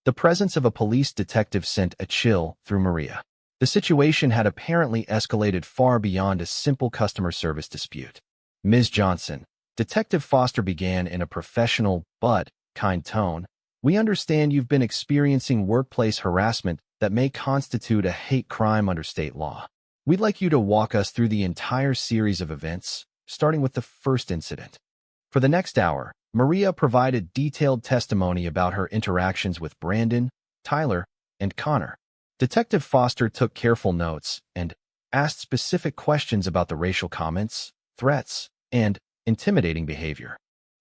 The presence of a police detective sent a chill through Maria. The situation had apparently escalated far beyond a simple customer service dispute. "Ms. Johnson," Detective Foster began in a professional but kind tone, "we understand you've been experiencing workplace harassment that may constitute a hate crime under state law. We'd like you to walk us through the entire series of events, starting with the first incident." For the next hour, Maria provided detailed testimony about her interactions with Brandon, Tyler, and Connor. Detective Foster took careful notes and asked specific questions about the racial comments, threats, and intimidating behavior.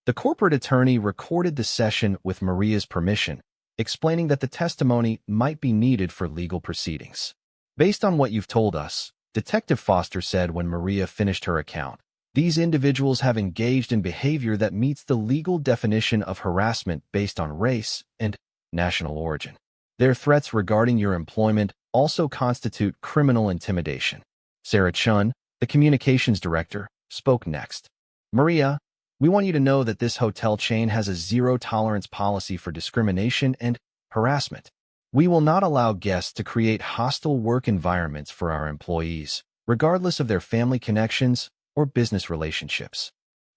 The corporate attorney recorded the session with Maria's permission, explaining that the testimony might be needed for legal proceedings. "Based on what you've told us," Detective Foster said when Maria finished her account, "these individuals have engaged in behavior that meets the legal definition of harassment based on race and national origin. Their threats regarding your employment also constitute criminal intimidation." Sarah Chun, the communications director, spoke next. "Maria, we want you to know that this hotel chain has a zero-tolerance policy for discrimination and harassment. We will not allow guests to create hostile work environments for our employees, regardless of their family connections or business relationships."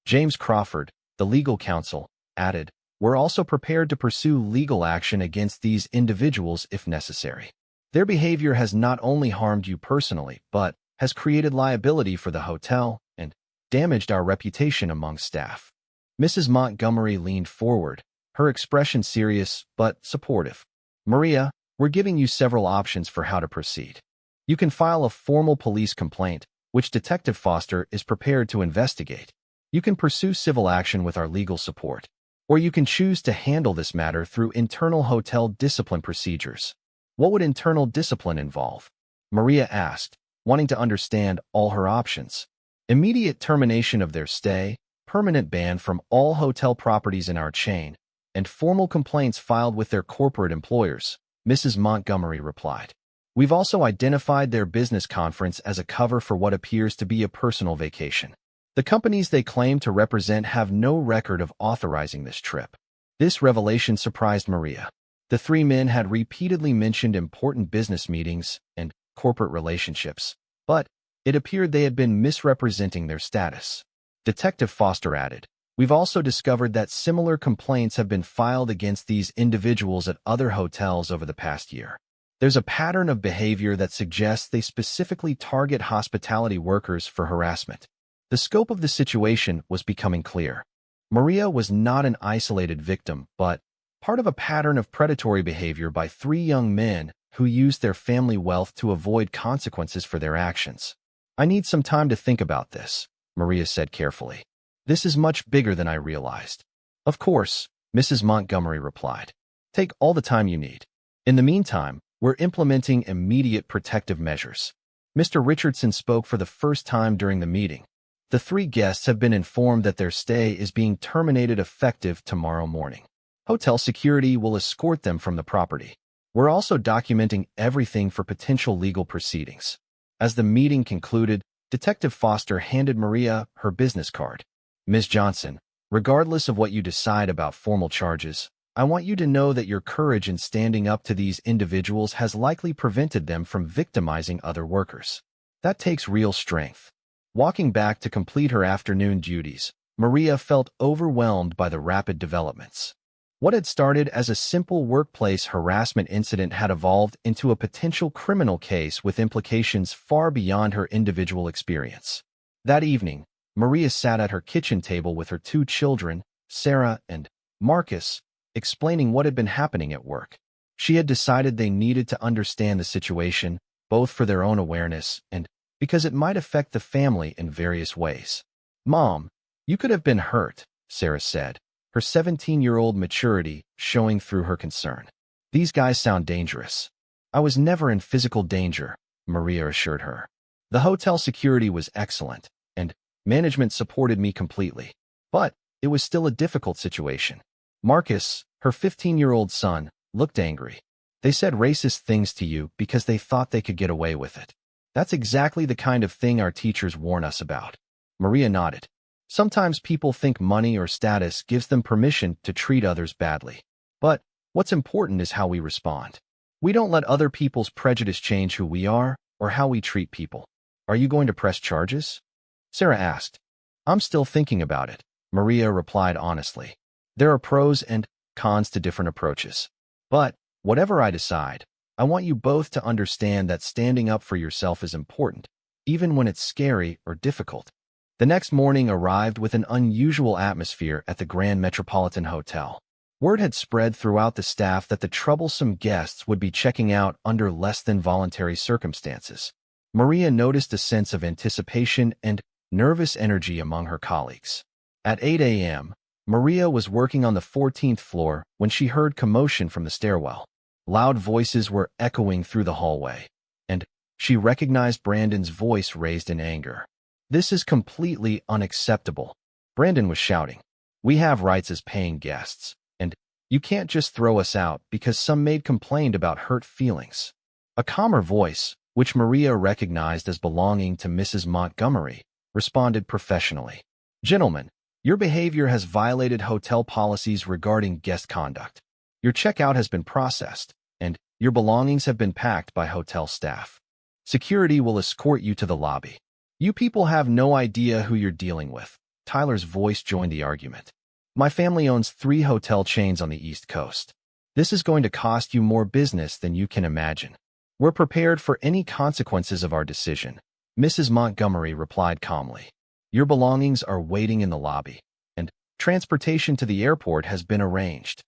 James Crawford, the legal counsel, added, "We're also prepared to pursue legal action against these individuals if necessary. Their behavior has not only harmed you personally, but has created liability for the hotel and damaged our reputation among staff." Mrs. Montgomery leaned forward, her expression serious but supportive. "Maria, we're giving you several options for how to proceed. You can file a formal police complaint, which Detective Foster is prepared to investigate. You can pursue civil action with our legal support, or you can choose to handle this matter through internal hotel discipline procedures." "What would internal discipline involve?" Maria asked, wanting to understand all her options. "Immediate termination of their stay, permanent ban from all hotel properties in our chain, and formal complaints filed with their corporate employers," Mrs. Montgomery replied. "We've also identified their business conference as a cover for what appears to be a personal vacation. The companies they claim to represent have no record of authorizing this trip." This revelation surprised Maria. The three men had repeatedly mentioned important business meetings and corporate relationships, but it appeared they had been misrepresenting their status. Detective Foster added, "We've also discovered that similar complaints have been filed against these individuals at other hotels over the past year. There's a pattern of behavior that suggests they specifically target hospitality workers for harassment. The scope of the situation was becoming clear. Maria was not an isolated victim, but part of a pattern of predatory behavior by three young men who used their family wealth to avoid consequences for their actions. I need some time to think about this, Maria said carefully. This is much bigger than I realized. Of course, Mrs. Montgomery replied. Take all the time you need. In the meantime, we're implementing immediate protective measures. Mr. Richardson spoke for the first time during the meeting. The three guests have been informed that their stay is being terminated effective tomorrow morning. Hotel security will escort them from the property. We're also documenting everything for potential legal proceedings. As the meeting concluded, Detective Foster handed Maria her business card. Ms. Johnson, regardless of what you decide about formal charges, I want you to know that your courage in standing up to these individuals has likely prevented them from victimizing other workers. That takes real strength. Walking back to complete her afternoon duties, Maria felt overwhelmed by the rapid developments. What had started as a simple workplace harassment incident had evolved into a potential criminal case with implications far beyond her individual experience. That evening, Maria sat at her kitchen table with her two children, Sarah and Marcus, explaining what had been happening at work. She had decided they needed to understand the situation, both for their own awareness and because it might affect the family in various ways. Mom, you could have been hurt, Sarah said, her 17-year-old maturity showing through her concern. These guys sound dangerous. I was never in physical danger, Maria assured her. The hotel security was excellent, and management supported me completely. But it was still a difficult situation. Marcus, her 15-year-old son, looked angry. They said racist things to you because they thought they could get away with it. That's exactly the kind of thing our teachers warn us about. Maria nodded. Sometimes people think money or status gives them permission to treat others badly. But what's important is how we respond. We don't let other people's prejudice change who we are or how we treat people. Are you going to press charges? Sarah asked. I'm still thinking about it, Maria replied honestly. There are pros and cons to different approaches. But whatever I decide, I want you both to understand that standing up for yourself is important, even when it's scary or difficult. The next morning arrived with an unusual atmosphere at the Grand Metropolitan Hotel. Word had spread throughout the staff that the troublesome guests would be checking out under less than voluntary circumstances. Maria noticed a sense of anticipation and nervous energy among her colleagues. At 8 a.m., Maria was working on the 14th floor when she heard commotion from the stairwell. Loud voices were echoing through the hallway, and she recognized Brandon's voice raised in anger. This is completely unacceptable, Brandon was shouting. We have rights as paying guests, and you can't just throw us out because some maid complained about hurt feelings. A calmer voice, which Maria recognized as belonging to Mrs. Montgomery, responded professionally. Gentlemen, your behavior has violated hotel policies regarding guest conduct. Your checkout has been processed, and your belongings have been packed by hotel staff. Security will escort you to the lobby. You people have no idea who you're dealing with. Tyler's voice joined the argument. My family owns 3 hotel chains on the East Coast. This is going to cost you more business than you can imagine. We're prepared for any consequences of our decision, Mrs. Montgomery replied calmly. Your belongings are waiting in the lobby, and transportation to the airport has been arranged.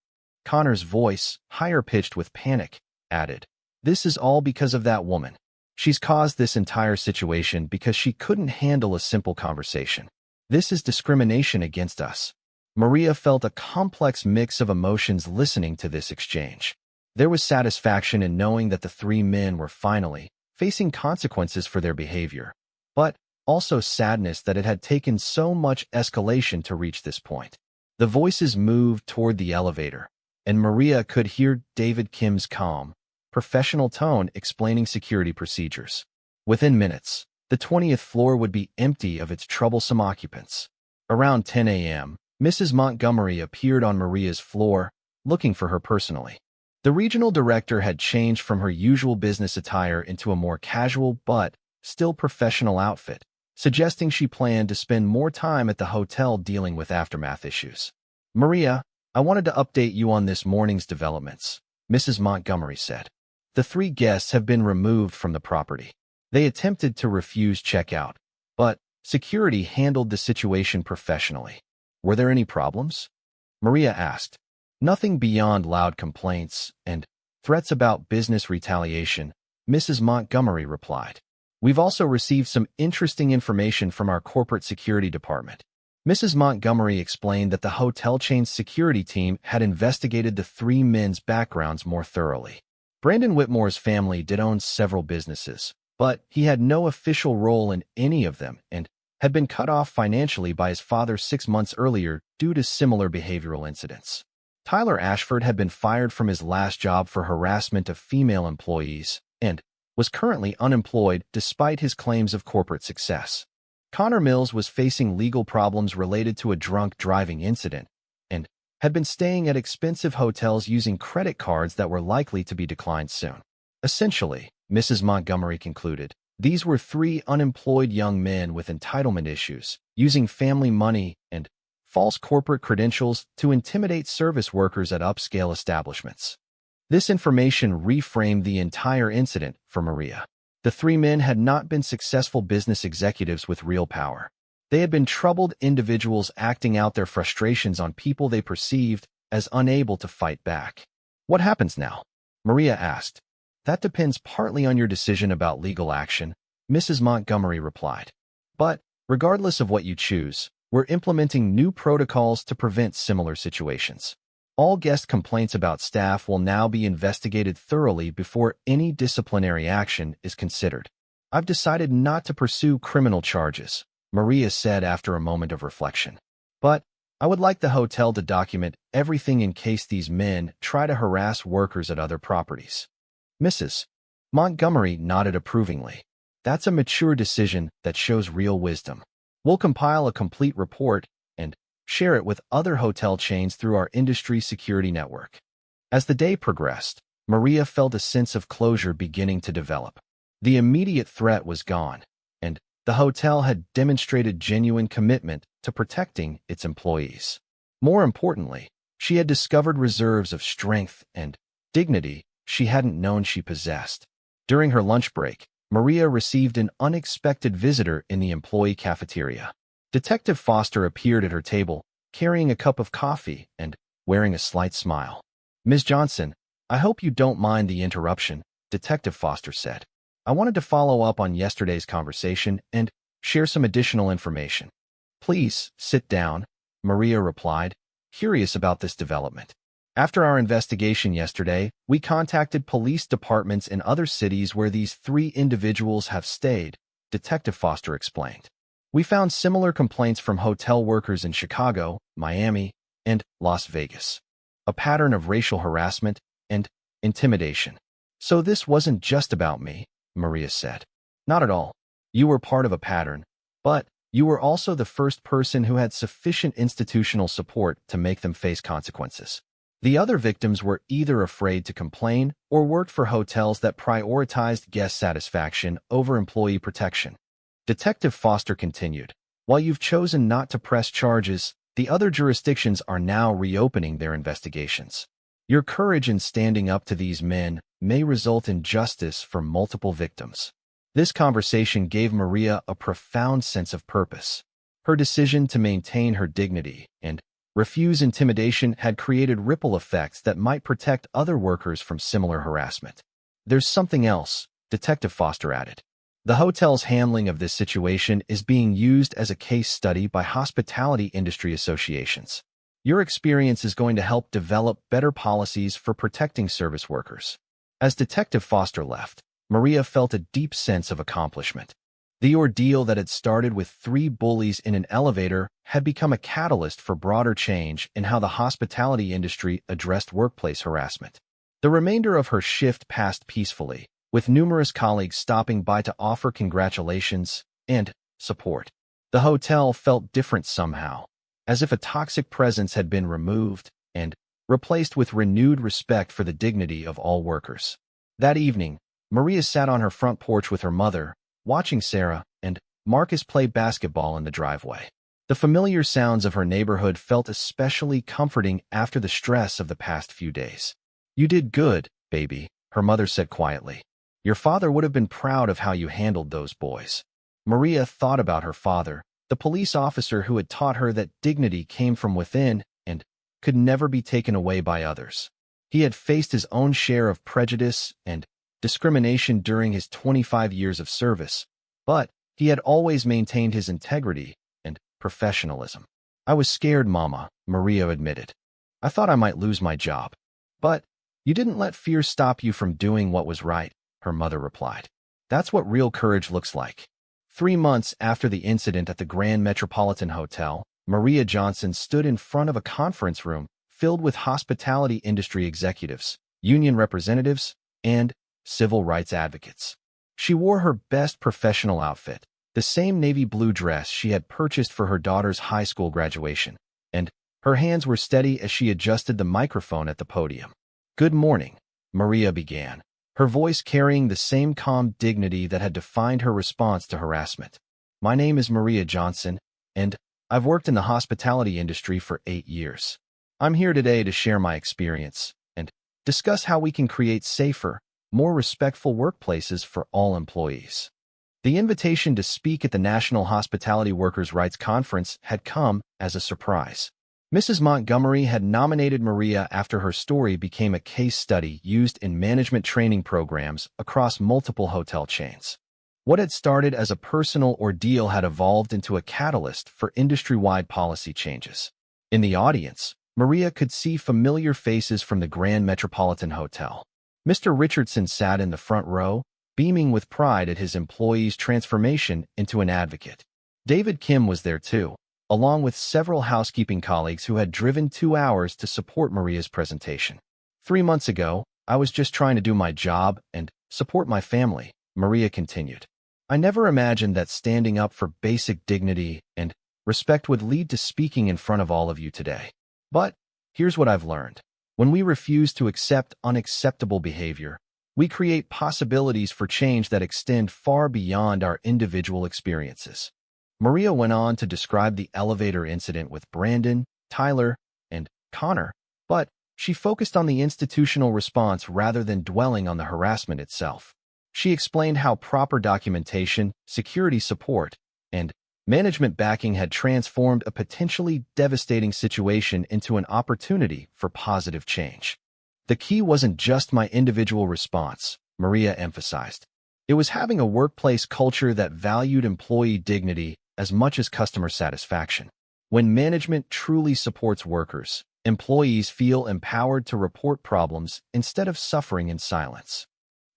Connor's voice, higher-pitched with panic, added, This is all because of that woman. She's caused this entire situation because she couldn't handle a simple conversation. This is discrimination against us. Maria felt a complex mix of emotions listening to this exchange. There was satisfaction in knowing that the 3 men were finally facing consequences for their behavior, but also sadness that it had taken so much escalation to reach this point. The voices moved toward the elevator, and Maria could hear David Kim's calm, professional tone explaining security procedures. Within minutes, the 20th floor would be empty of its troublesome occupants. Around 10 a.m., Mrs. Montgomery appeared on Maria's floor, looking for her personally. The regional director had changed from her usual business attire into a more casual but still professional outfit, suggesting she planned to spend more time at the hotel dealing with aftermath issues. Maria, I wanted to update you on this morning's developments, Mrs. Montgomery said. The 3 guests have been removed from the property. They attempted to refuse checkout, but security handled the situation professionally. Were there any problems? Maria asked. Nothing beyond loud complaints and threats about business retaliation, Mrs. Montgomery replied. We've also received some interesting information from our corporate security department. Mrs. Montgomery explained that the hotel chain's security team had investigated the 3 men's backgrounds more thoroughly. Brandon Whitmore's family did own several businesses, but he had no official role in any of them and had been cut off financially by his father 6 months earlier due to similar behavioral incidents. Tyler Ashford had been fired from his last job for harassment of female employees and was currently unemployed despite his claims of corporate success. Connor Mills was facing legal problems related to a drunk driving incident and had been staying at expensive hotels using credit cards that were likely to be declined soon. Essentially, Mrs. Montgomery concluded, these were 3 unemployed young men with entitlement issues, using family money and false corporate credentials to intimidate service workers at upscale establishments. This information reframed the entire incident for Maria. The 3 men had not been successful business executives with real power. They had been troubled individuals acting out their frustrations on people they perceived as unable to fight back. What happens now? Maria asked. That depends partly on your decision about legal action, Mrs. Montgomery replied. But, regardless of what you choose, we're implementing new protocols to prevent similar situations. All guest complaints about staff will now be investigated thoroughly before any disciplinary action is considered. I've decided not to pursue criminal charges, Maria said after a moment of reflection. But I would like the hotel to document everything in case these men try to harass workers at other properties. Mrs. Montgomery nodded approvingly. That's a mature decision that shows real wisdom. We'll compile a complete report and share it with other hotel chains through our industry security network. As the day progressed, Maria felt a sense of closure beginning to develop. The immediate threat was gone, and the hotel had demonstrated genuine commitment to protecting its employees. More importantly, she had discovered reserves of strength and dignity she hadn't known she possessed. During her lunch break, Maria received an unexpected visitor in the employee cafeteria. Detective Foster appeared at her table, carrying a cup of coffee and wearing a slight smile. Ms. Johnson, I hope you don't mind the interruption, Detective Foster said. I wanted to follow up on yesterday's conversation and share some additional information. Please, sit down, Maria replied, curious about this development. After our investigation yesterday, we contacted police departments in other cities where these 3 individuals have stayed, Detective Foster explained. We found similar complaints from hotel workers in Chicago, Miami, and Las Vegas. A pattern of racial harassment and intimidation. So this wasn't just about me, Maria said. Not at all. You were part of a pattern, but you were also the first person who had sufficient institutional support to make them face consequences. The other victims were either afraid to complain or worked for hotels that prioritized guest satisfaction over employee protection. Detective Foster continued, while you've chosen not to press charges, the other jurisdictions are now reopening their investigations. Your courage in standing up to these men may result in justice for multiple victims. This conversation gave Maria a profound sense of purpose. Her decision to maintain her dignity and refuse intimidation had created ripple effects that might protect other workers from similar harassment. There's something else, Detective Foster added. The hotel's handling of this situation is being used as a case study by hospitality industry associations. Your experience is going to help develop better policies for protecting service workers. As Detective Foster left, Maria felt a deep sense of accomplishment. The ordeal that had started with 3 bullies in an elevator had become a catalyst for broader change in how the hospitality industry addressed workplace harassment. The remainder of her shift passed peacefully, with numerous colleagues stopping by to offer congratulations and support. The hotel felt different somehow, as if a toxic presence had been removed and replaced with renewed respect for the dignity of all workers. That evening, Maria sat on her front porch with her mother, watching Sarah and Marcus play basketball in the driveway. The familiar sounds of her neighborhood felt especially comforting after the stress of the past few days. You did good, baby, her mother said quietly. Your father would have been proud of how you handled those boys. Maria thought about her father, the police officer who had taught her that dignity came from within and could never be taken away by others. He had faced his own share of prejudice and discrimination during his 25 years of service, but he had always maintained his integrity and professionalism. I was scared, Mama, Maria admitted. I thought I might lose my job. But you didn't let fear stop you from doing what was right, her mother replied. That's what real courage looks like. 3 months after the incident at the Grand Metropolitan Hotel, Maria Johnson stood in front of a conference room filled with hospitality industry executives, union representatives, and civil rights advocates. She wore her best professional outfit, the same navy blue dress she had purchased for her daughter's high school graduation, and her hands were steady as she adjusted the microphone at the podium. Good morning, Maria began, her voice carrying the same calm dignity that had defined her response to harassment. My name is Maria Johnson, and I've worked in the hospitality industry for 8 years. I'm here today to share my experience and discuss how we can create safer, more respectful workplaces for all employees. The invitation to speak at the National Hospitality Workers' Rights Conference had come as a surprise. Mrs. Montgomery had nominated Maria after her story became a case study used in management training programs across multiple hotel chains. What had started as a personal ordeal had evolved into a catalyst for industry-wide policy changes. In the audience, Maria could see familiar faces from the Grand Metropolitan Hotel. Mr. Richardson sat in the front row, beaming with pride at his employee's transformation into an advocate. David Kim was there too, along with several housekeeping colleagues who had driven 2 hours to support Maria's presentation. 3 months ago, I was just trying to do my job and support my family, Maria continued. I never imagined that standing up for basic dignity and respect would lead to speaking in front of all of you today. But here's what I've learned. When we refuse to accept unacceptable behavior, we create possibilities for change that extend far beyond our individual experiences. Maria went on to describe the elevator incident with Brandon, Tyler, and Connor, but she focused on the institutional response rather than dwelling on the harassment itself. She explained how proper documentation, security support, and management backing had transformed a potentially devastating situation into an opportunity for positive change. The key wasn't just my individual response, Maria emphasized. It was having a workplace culture that valued employee dignity as much as customer satisfaction. When management truly supports workers, employees feel empowered to report problems instead of suffering in silence.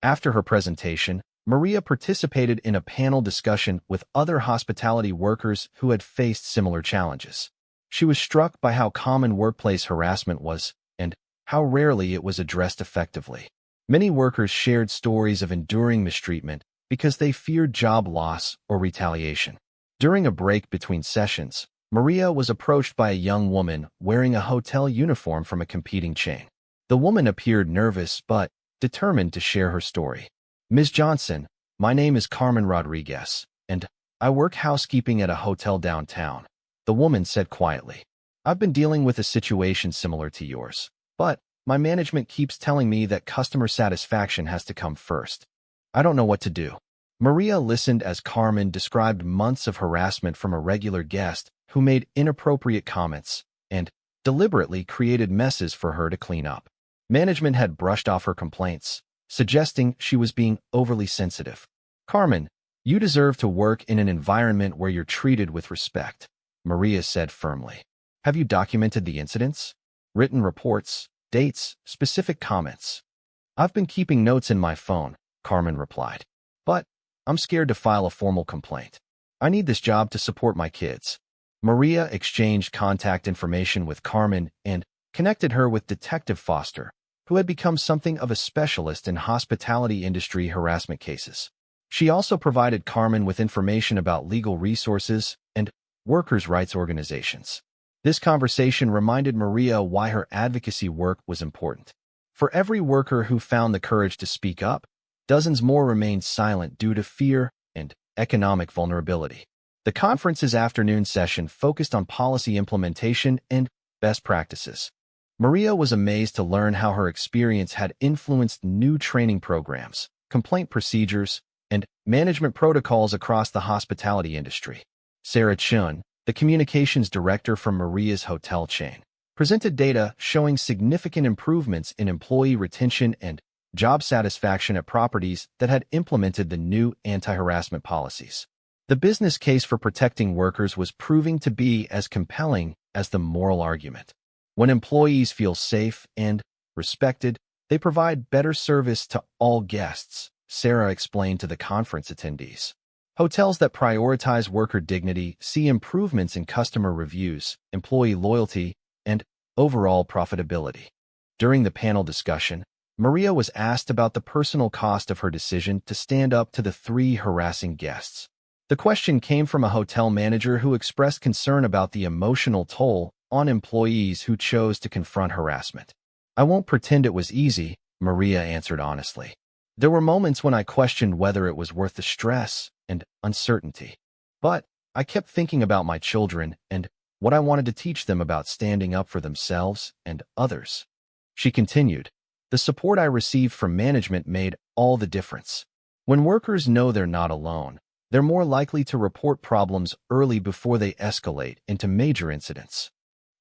After her presentation, Maria participated in a panel discussion with other hospitality workers who had faced similar challenges. She was struck by how common workplace harassment was and how rarely it was addressed effectively. Many workers shared stories of enduring mistreatment because they feared job loss or retaliation. During a break between sessions, Maria was approached by a young woman wearing a hotel uniform from a competing chain. The woman appeared nervous but determined to share her story. Ms. Johnson, my name is Carmen Rodriguez, and I work housekeeping at a hotel downtown, the woman said quietly. I've been dealing with a situation similar to yours, but my management keeps telling me that customer satisfaction has to come first. I don't know what to do. Maria listened as Carmen described months of harassment from a regular guest who made inappropriate comments and deliberately created messes for her to clean up. Management had brushed off her complaints, suggesting she was being overly sensitive. Carmen, you deserve to work in an environment where you're treated with respect, Maria said firmly. Have you documented the incidents? Written reports, dates, specific comments? I've been keeping notes in my phone, Carmen replied. But I'm scared to file a formal complaint. I need this job to support my kids. Maria exchanged contact information with Carmen and connected her with Detective Foster, who had become something of a specialist in hospitality industry harassment cases. She also provided Carmen with information about legal resources and workers' rights organizations. This conversation reminded Maria why her advocacy work was important. For every worker who found the courage to speak up, dozens more remained silent due to fear and economic vulnerability. The conference's afternoon session focused on policy implementation and best practices. Maria was amazed to learn how her experience had influenced new training programs, complaint procedures, and management protocols across the hospitality industry. Sarah Chun, the communications director from Maria's hotel chain, presented data showing significant improvements in employee retention and job satisfaction at properties that had implemented the new anti-harassment policies. The business case for protecting workers was proving to be as compelling as the moral argument. When employees feel safe and respected, they provide better service to all guests, Sarah explained to the conference attendees. Hotels that prioritize worker dignity see improvements in customer reviews, employee loyalty, and overall profitability. During the panel discussion, Maria was asked about the personal cost of her decision to stand up to the 3 harassing guests. The question came from a hotel manager who expressed concern about the emotional toll on employees who chose to confront harassment. "I won't pretend it was easy," Maria answered honestly. "There were moments when I questioned whether it was worth the stress and uncertainty. But I kept thinking about my children and what I wanted to teach them about standing up for themselves and others." She continued, "The support I received from management made all the difference. When workers know they're not alone, they're more likely to report problems early before they escalate into major incidents."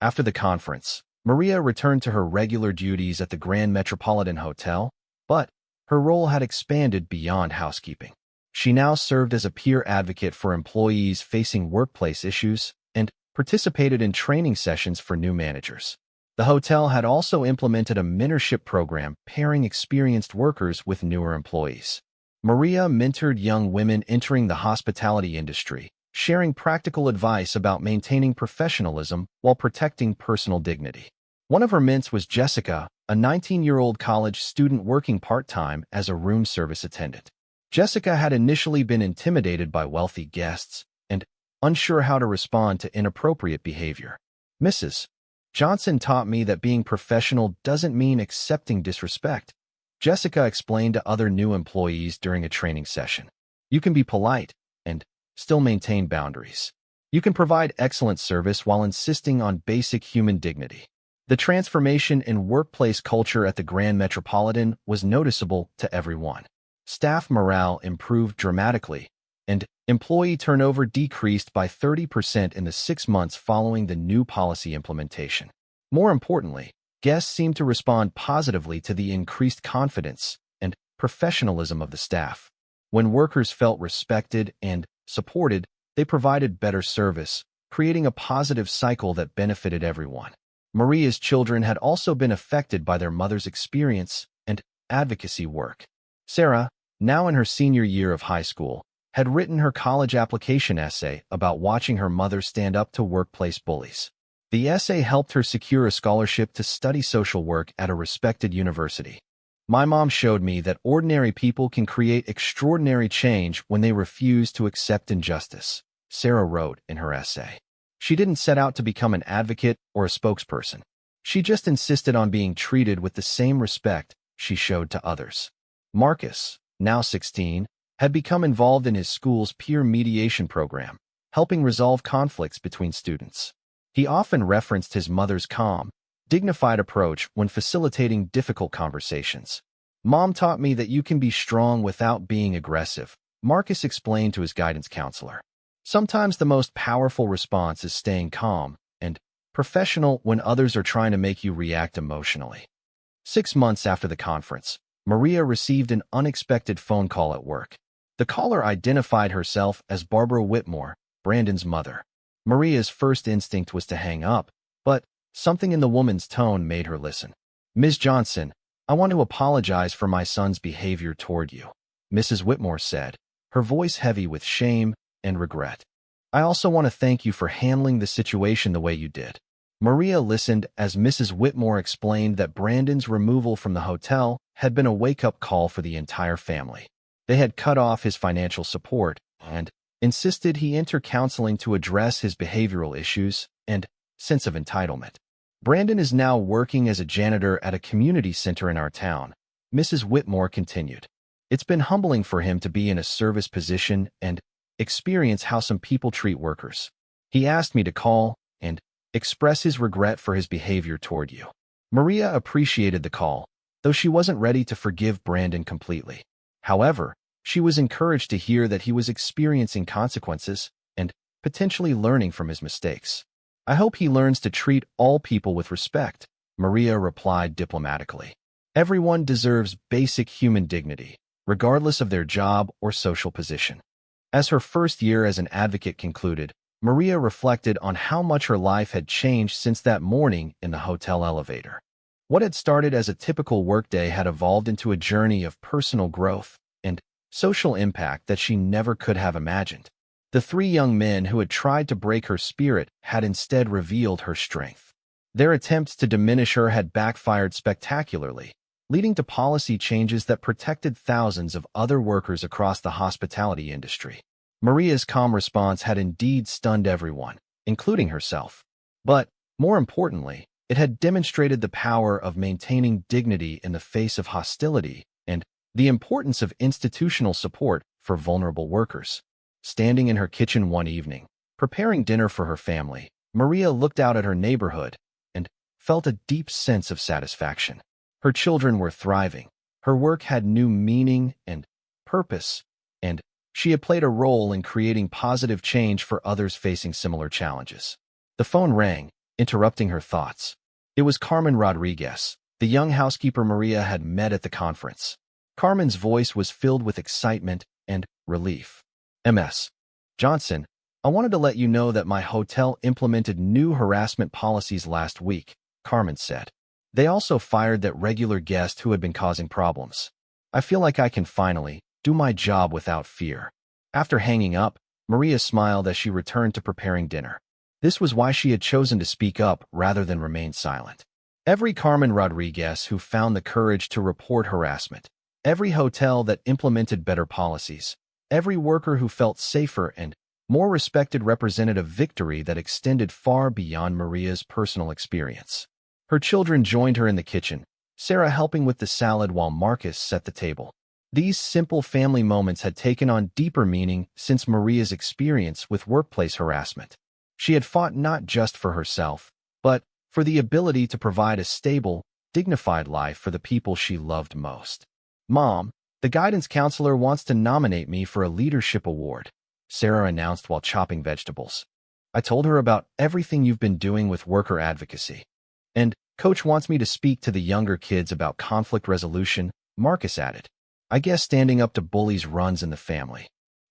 After the conference, Maria returned to her regular duties at the Grand Metropolitan Hotel, but her role had expanded beyond housekeeping. She now served as a peer advocate for employees facing workplace issues and participated in training sessions for new managers. The hotel had also implemented a mentorship program pairing experienced workers with newer employees. Maria mentored young women entering the hospitality industry, sharing practical advice about maintaining professionalism while protecting personal dignity. One of her ments was Jessica, a 19-year-old college student working part-time as a room service attendant. Jessica had initially been intimidated by wealthy guests and unsure how to respond to inappropriate behavior. "Mrs. Johnson taught me that being professional doesn't mean accepting disrespect," Jessica explained to other new employees during a training session. "You can be polite and still maintain boundaries. You can provide excellent service while insisting on basic human dignity." The transformation in workplace culture at the Grand Metropolitan was noticeable to everyone. Staff morale improved dramatically, and employee turnover decreased by 30% in the 6 months following the new policy implementation. More importantly, guests seemed to respond positively to the increased confidence and professionalism of the staff. When workers felt respected and supported, they provided better service, creating a positive cycle that benefited everyone. Maria's children had also been affected by their mother's experience and advocacy work. Sarah, now in her senior year of high school, had written her college application essay about watching her mother stand up to workplace bullies. The essay helped her secure a scholarship to study social work at a respected university. "My mom showed me that ordinary people can create extraordinary change when they refuse to accept injustice," Sarah wrote in her essay. She didn't set out to become an advocate or a spokesperson. She just insisted on being treated with the same respect she showed to others. Marcus, now 16, had become involved in his school's peer mediation program, helping resolve conflicts between students. He often referenced his mother's calm, dignified approach when facilitating difficult conversations. "Mom taught me that you can be strong without being aggressive," Marcus explained to his guidance counselor. "Sometimes the most powerful response is staying calm and professional when others are trying to make you react emotionally." 6 months after the conference, Maria received an unexpected phone call at work. The caller identified herself as Barbara Whitmore, Brandon's mother. Maria's first instinct was to hang up, but something in the woman's tone made her listen. "Ms. Johnson, I want to apologize for my son's behavior toward you," Mrs. Whitmore said, her voice heavy with shame and regret. "I also want to thank you for handling the situation the way you did." Maria listened as Mrs. Whitmore explained that Brandon's removal from the hotel had been a wake-up call for the entire family. They had cut off his financial support and insisted he enter counseling to address his behavioral issues and sense of entitlement. "Brandon is now working as a janitor at a community center in our town," Mrs. Whitmore continued. "It's been humbling for him to be in a service position and experience how some people treat workers. He asked me to call and express his regret for his behavior toward you." Maria appreciated the call, though she wasn't ready to forgive Brandon completely. However, she was encouraged to hear that he was experiencing consequences and potentially learning from his mistakes. "I hope he learns to treat all people with respect," Maria replied diplomatically. "Everyone deserves basic human dignity, regardless of their job or social position." As her first year as an advocate concluded, Maria reflected on how much her life had changed since that morning in the hotel elevator. What had started as a typical workday had evolved into a journey of personal growth and social impact that she never could have imagined. The three young men who had tried to break her spirit had instead revealed her strength. Their attempts to diminish her had backfired spectacularly, leading to policy changes that protected thousands of other workers across the hospitality industry. Maria's calm response had indeed stunned everyone, including herself. But, more importantly, it had demonstrated the power of maintaining dignity in the face of hostility and the importance of institutional support for vulnerable workers. Standing in her kitchen one evening, preparing dinner for her family, Maria looked out at her neighborhood and felt a deep sense of satisfaction. Her children were thriving, her work had new meaning and purpose, and she had played a role in creating positive change for others facing similar challenges. The phone rang, interrupting her thoughts. It was Carmen Rodriguez, the young housekeeper Maria had met at the conference. Carmen's voice was filled with excitement and relief. "Ms. Johnson, I wanted to let you know that my hotel implemented new harassment policies last week," Carmen said. "They also fired that regular guest who had been causing problems. I feel like I can finally do my job without fear." After hanging up, Maria smiled as she returned to preparing dinner. This was why she had chosen to speak up rather than remain silent. Every Carmen Rodriguez who found the courage to report harassment, every hotel that implemented better policies, every worker who felt safer and more respected represented a victory that extended far beyond Maria's personal experience. Her children joined her in the kitchen, Sarah helping with the salad while Marcus set the table. These simple family moments had taken on deeper meaning since Maria's experience with workplace harassment. She had fought not just for herself, but for the ability to provide a stable, dignified life for the people she loved most. "Mom, the guidance counselor wants to nominate me for a leadership award," Sarah announced while chopping vegetables. "I told her about everything you've been doing with worker advocacy. And Coach wants me to speak to the younger kids about conflict resolution," Marcus added. "I guess standing up to bullies runs in the family."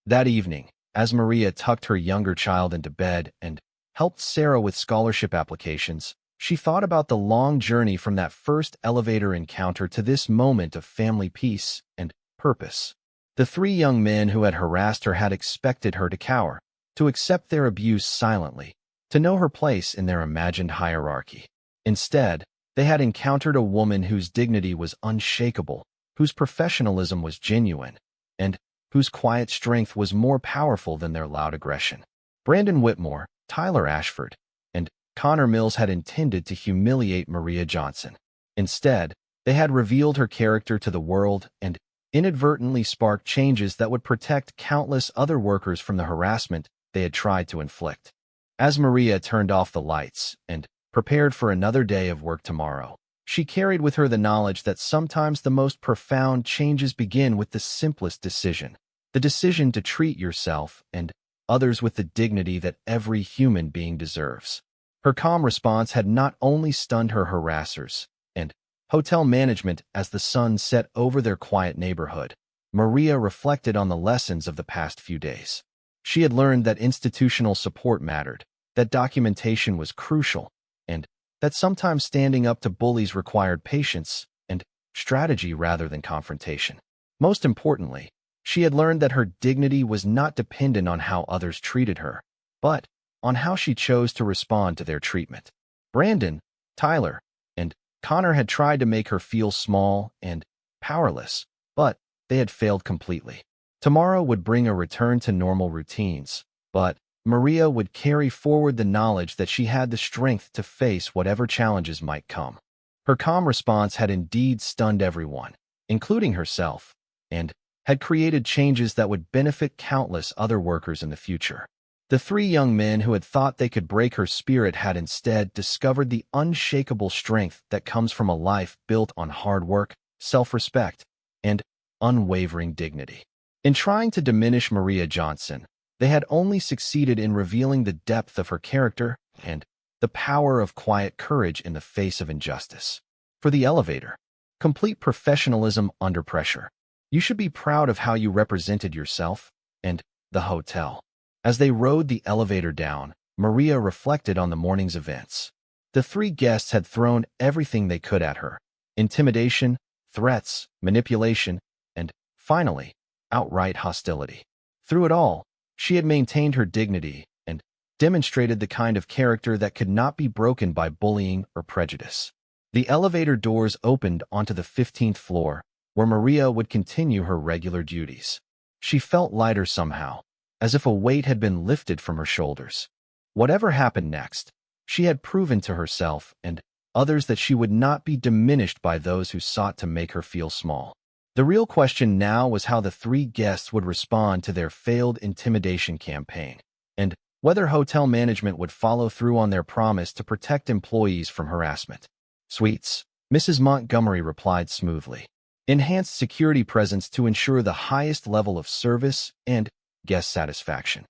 That evening, as Maria tucked her younger child into bed and helped Sarah with scholarship applications, she thought about the long journey from that first elevator encounter to this moment of family peace and purpose. The three young men who had harassed her had expected her to cower, to accept their abuse silently, to know her place in their imagined hierarchy. Instead, they had encountered a woman whose dignity was unshakable, whose professionalism was genuine, and whose quiet strength was more powerful than their loud aggression. Brandon Whitmore, Tyler Ashford, and Connor Mills had intended to humiliate Maria Johnson. Instead, they had revealed her character to the world and inadvertently sparked changes that would protect countless other workers from the harassment they had tried to inflict. As Maria turned off the lights and prepared for another day of work tomorrow, she carried with her the knowledge that sometimes the most profound changes begin with the simplest decision, the decision to treat yourself and others with the dignity that every human being deserves. Her calm response had not only stunned her harassers and hotel management as the sun set over their quiet neighborhood. Maria reflected on the lessons of the past few days. She had learned that institutional support mattered, that documentation was crucial, and that sometimes standing up to bullies required patience and strategy rather than confrontation. Most importantly, she had learned that her dignity was not dependent on how others treated her, but on how she chose to respond to their treatment. Brandon, Tyler, and Connor had tried to make her feel small and powerless, but they had failed completely. Tomorrow would bring a return to normal routines, but Maria would carry forward the knowledge that she had the strength to face whatever challenges might come. Her calm response had indeed stunned everyone, including herself, and had created changes that would benefit countless other workers in the future. The three young men who had thought they could break her spirit had instead discovered the unshakable strength that comes from a life built on hard work, self-respect, and unwavering dignity. In trying to diminish Maria Johnson, they had only succeeded in revealing the depth of her character and the power of quiet courage in the face of injustice. For the elevator, complete professionalism under pressure. You should be proud of how you represented yourself and the hotel. As they rode the elevator down, Maria reflected on the morning's events. The three guests had thrown everything they could at her: intimidation, threats, manipulation, and, finally, outright hostility. Through it all, she had maintained her dignity and demonstrated the kind of character that could not be broken by bullying or prejudice. The elevator doors opened onto the 15th floor, where Maria would continue her regular duties. She felt lighter somehow, as if a weight had been lifted from her shoulders. Whatever happened next, she had proven to herself and others that she would not be diminished by those who sought to make her feel small. The real question now was how the three guests would respond to their failed intimidation campaign, and whether hotel management would follow through on their promise to protect employees from harassment. Suites, Mrs. Montgomery replied smoothly. Enhanced security presence to ensure the highest level of service and guest satisfaction.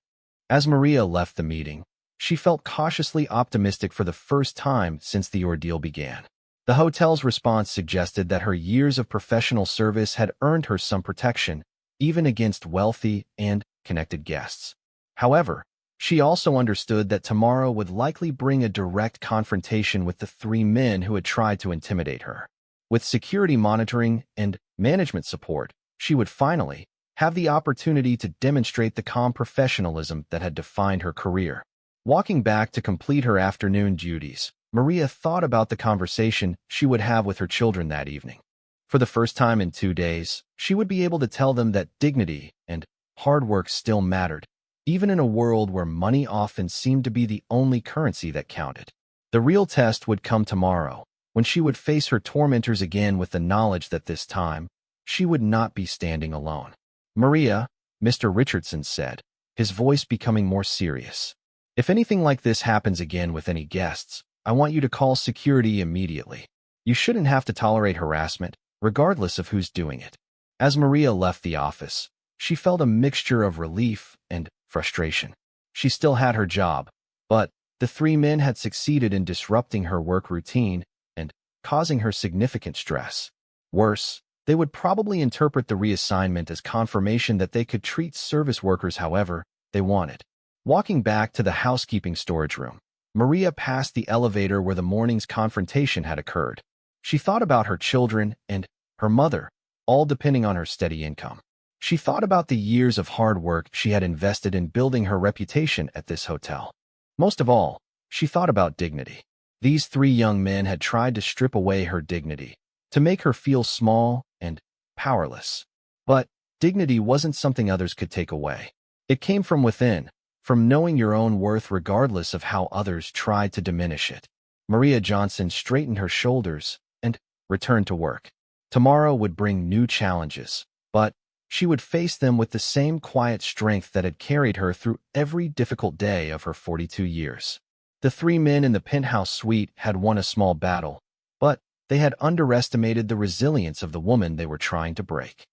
As Maria left the meeting, she felt cautiously optimistic for the first time since the ordeal began. The hotel's response suggested that her years of professional service had earned her some protection, even against wealthy and connected guests. However, she also understood that tomorrow would likely bring a direct confrontation with the three men who had tried to intimidate her. With security monitoring and management support, she would finally have the opportunity to demonstrate the calm professionalism that had defined her career. Walking back to complete her afternoon duties, Maria thought about the conversation she would have with her children that evening. For the first time in 2 days, she would be able to tell them that dignity and hard work still mattered, even in a world where money often seemed to be the only currency that counted. The real test would come tomorrow, when she would face her tormentors again with the knowledge that this time, she would not be standing alone. "Maria," Mr. Richardson said, his voice becoming more serious. "If anything like this happens again with any guests, I want you to call security immediately. You shouldn't have to tolerate harassment, regardless of who's doing it." As Maria left the office, she felt a mixture of relief and frustration. She still had her job, but the three men had succeeded in disrupting her work routine and causing her significant stress. Worse, they would probably interpret the reassignment as confirmation that they could treat service workers however they wanted. Walking back to the housekeeping storage room, Maria passed the elevator where the morning's confrontation had occurred. She thought about her children and her mother, all depending on her steady income. She thought about the years of hard work she had invested in building her reputation at this hotel. Most of all, she thought about dignity. These three young men had tried to strip away her dignity, to make her feel small and powerless. But dignity wasn't something others could take away. It came from within, from knowing your own worth regardless of how others tried to diminish it. Maria Johnson straightened her shoulders and returned to work. Tomorrow would bring new challenges, but she would face them with the same quiet strength that had carried her through every difficult day of her 42 years. The three men in the penthouse suite had won a small battle, but they had underestimated the resilience of the woman they were trying to break.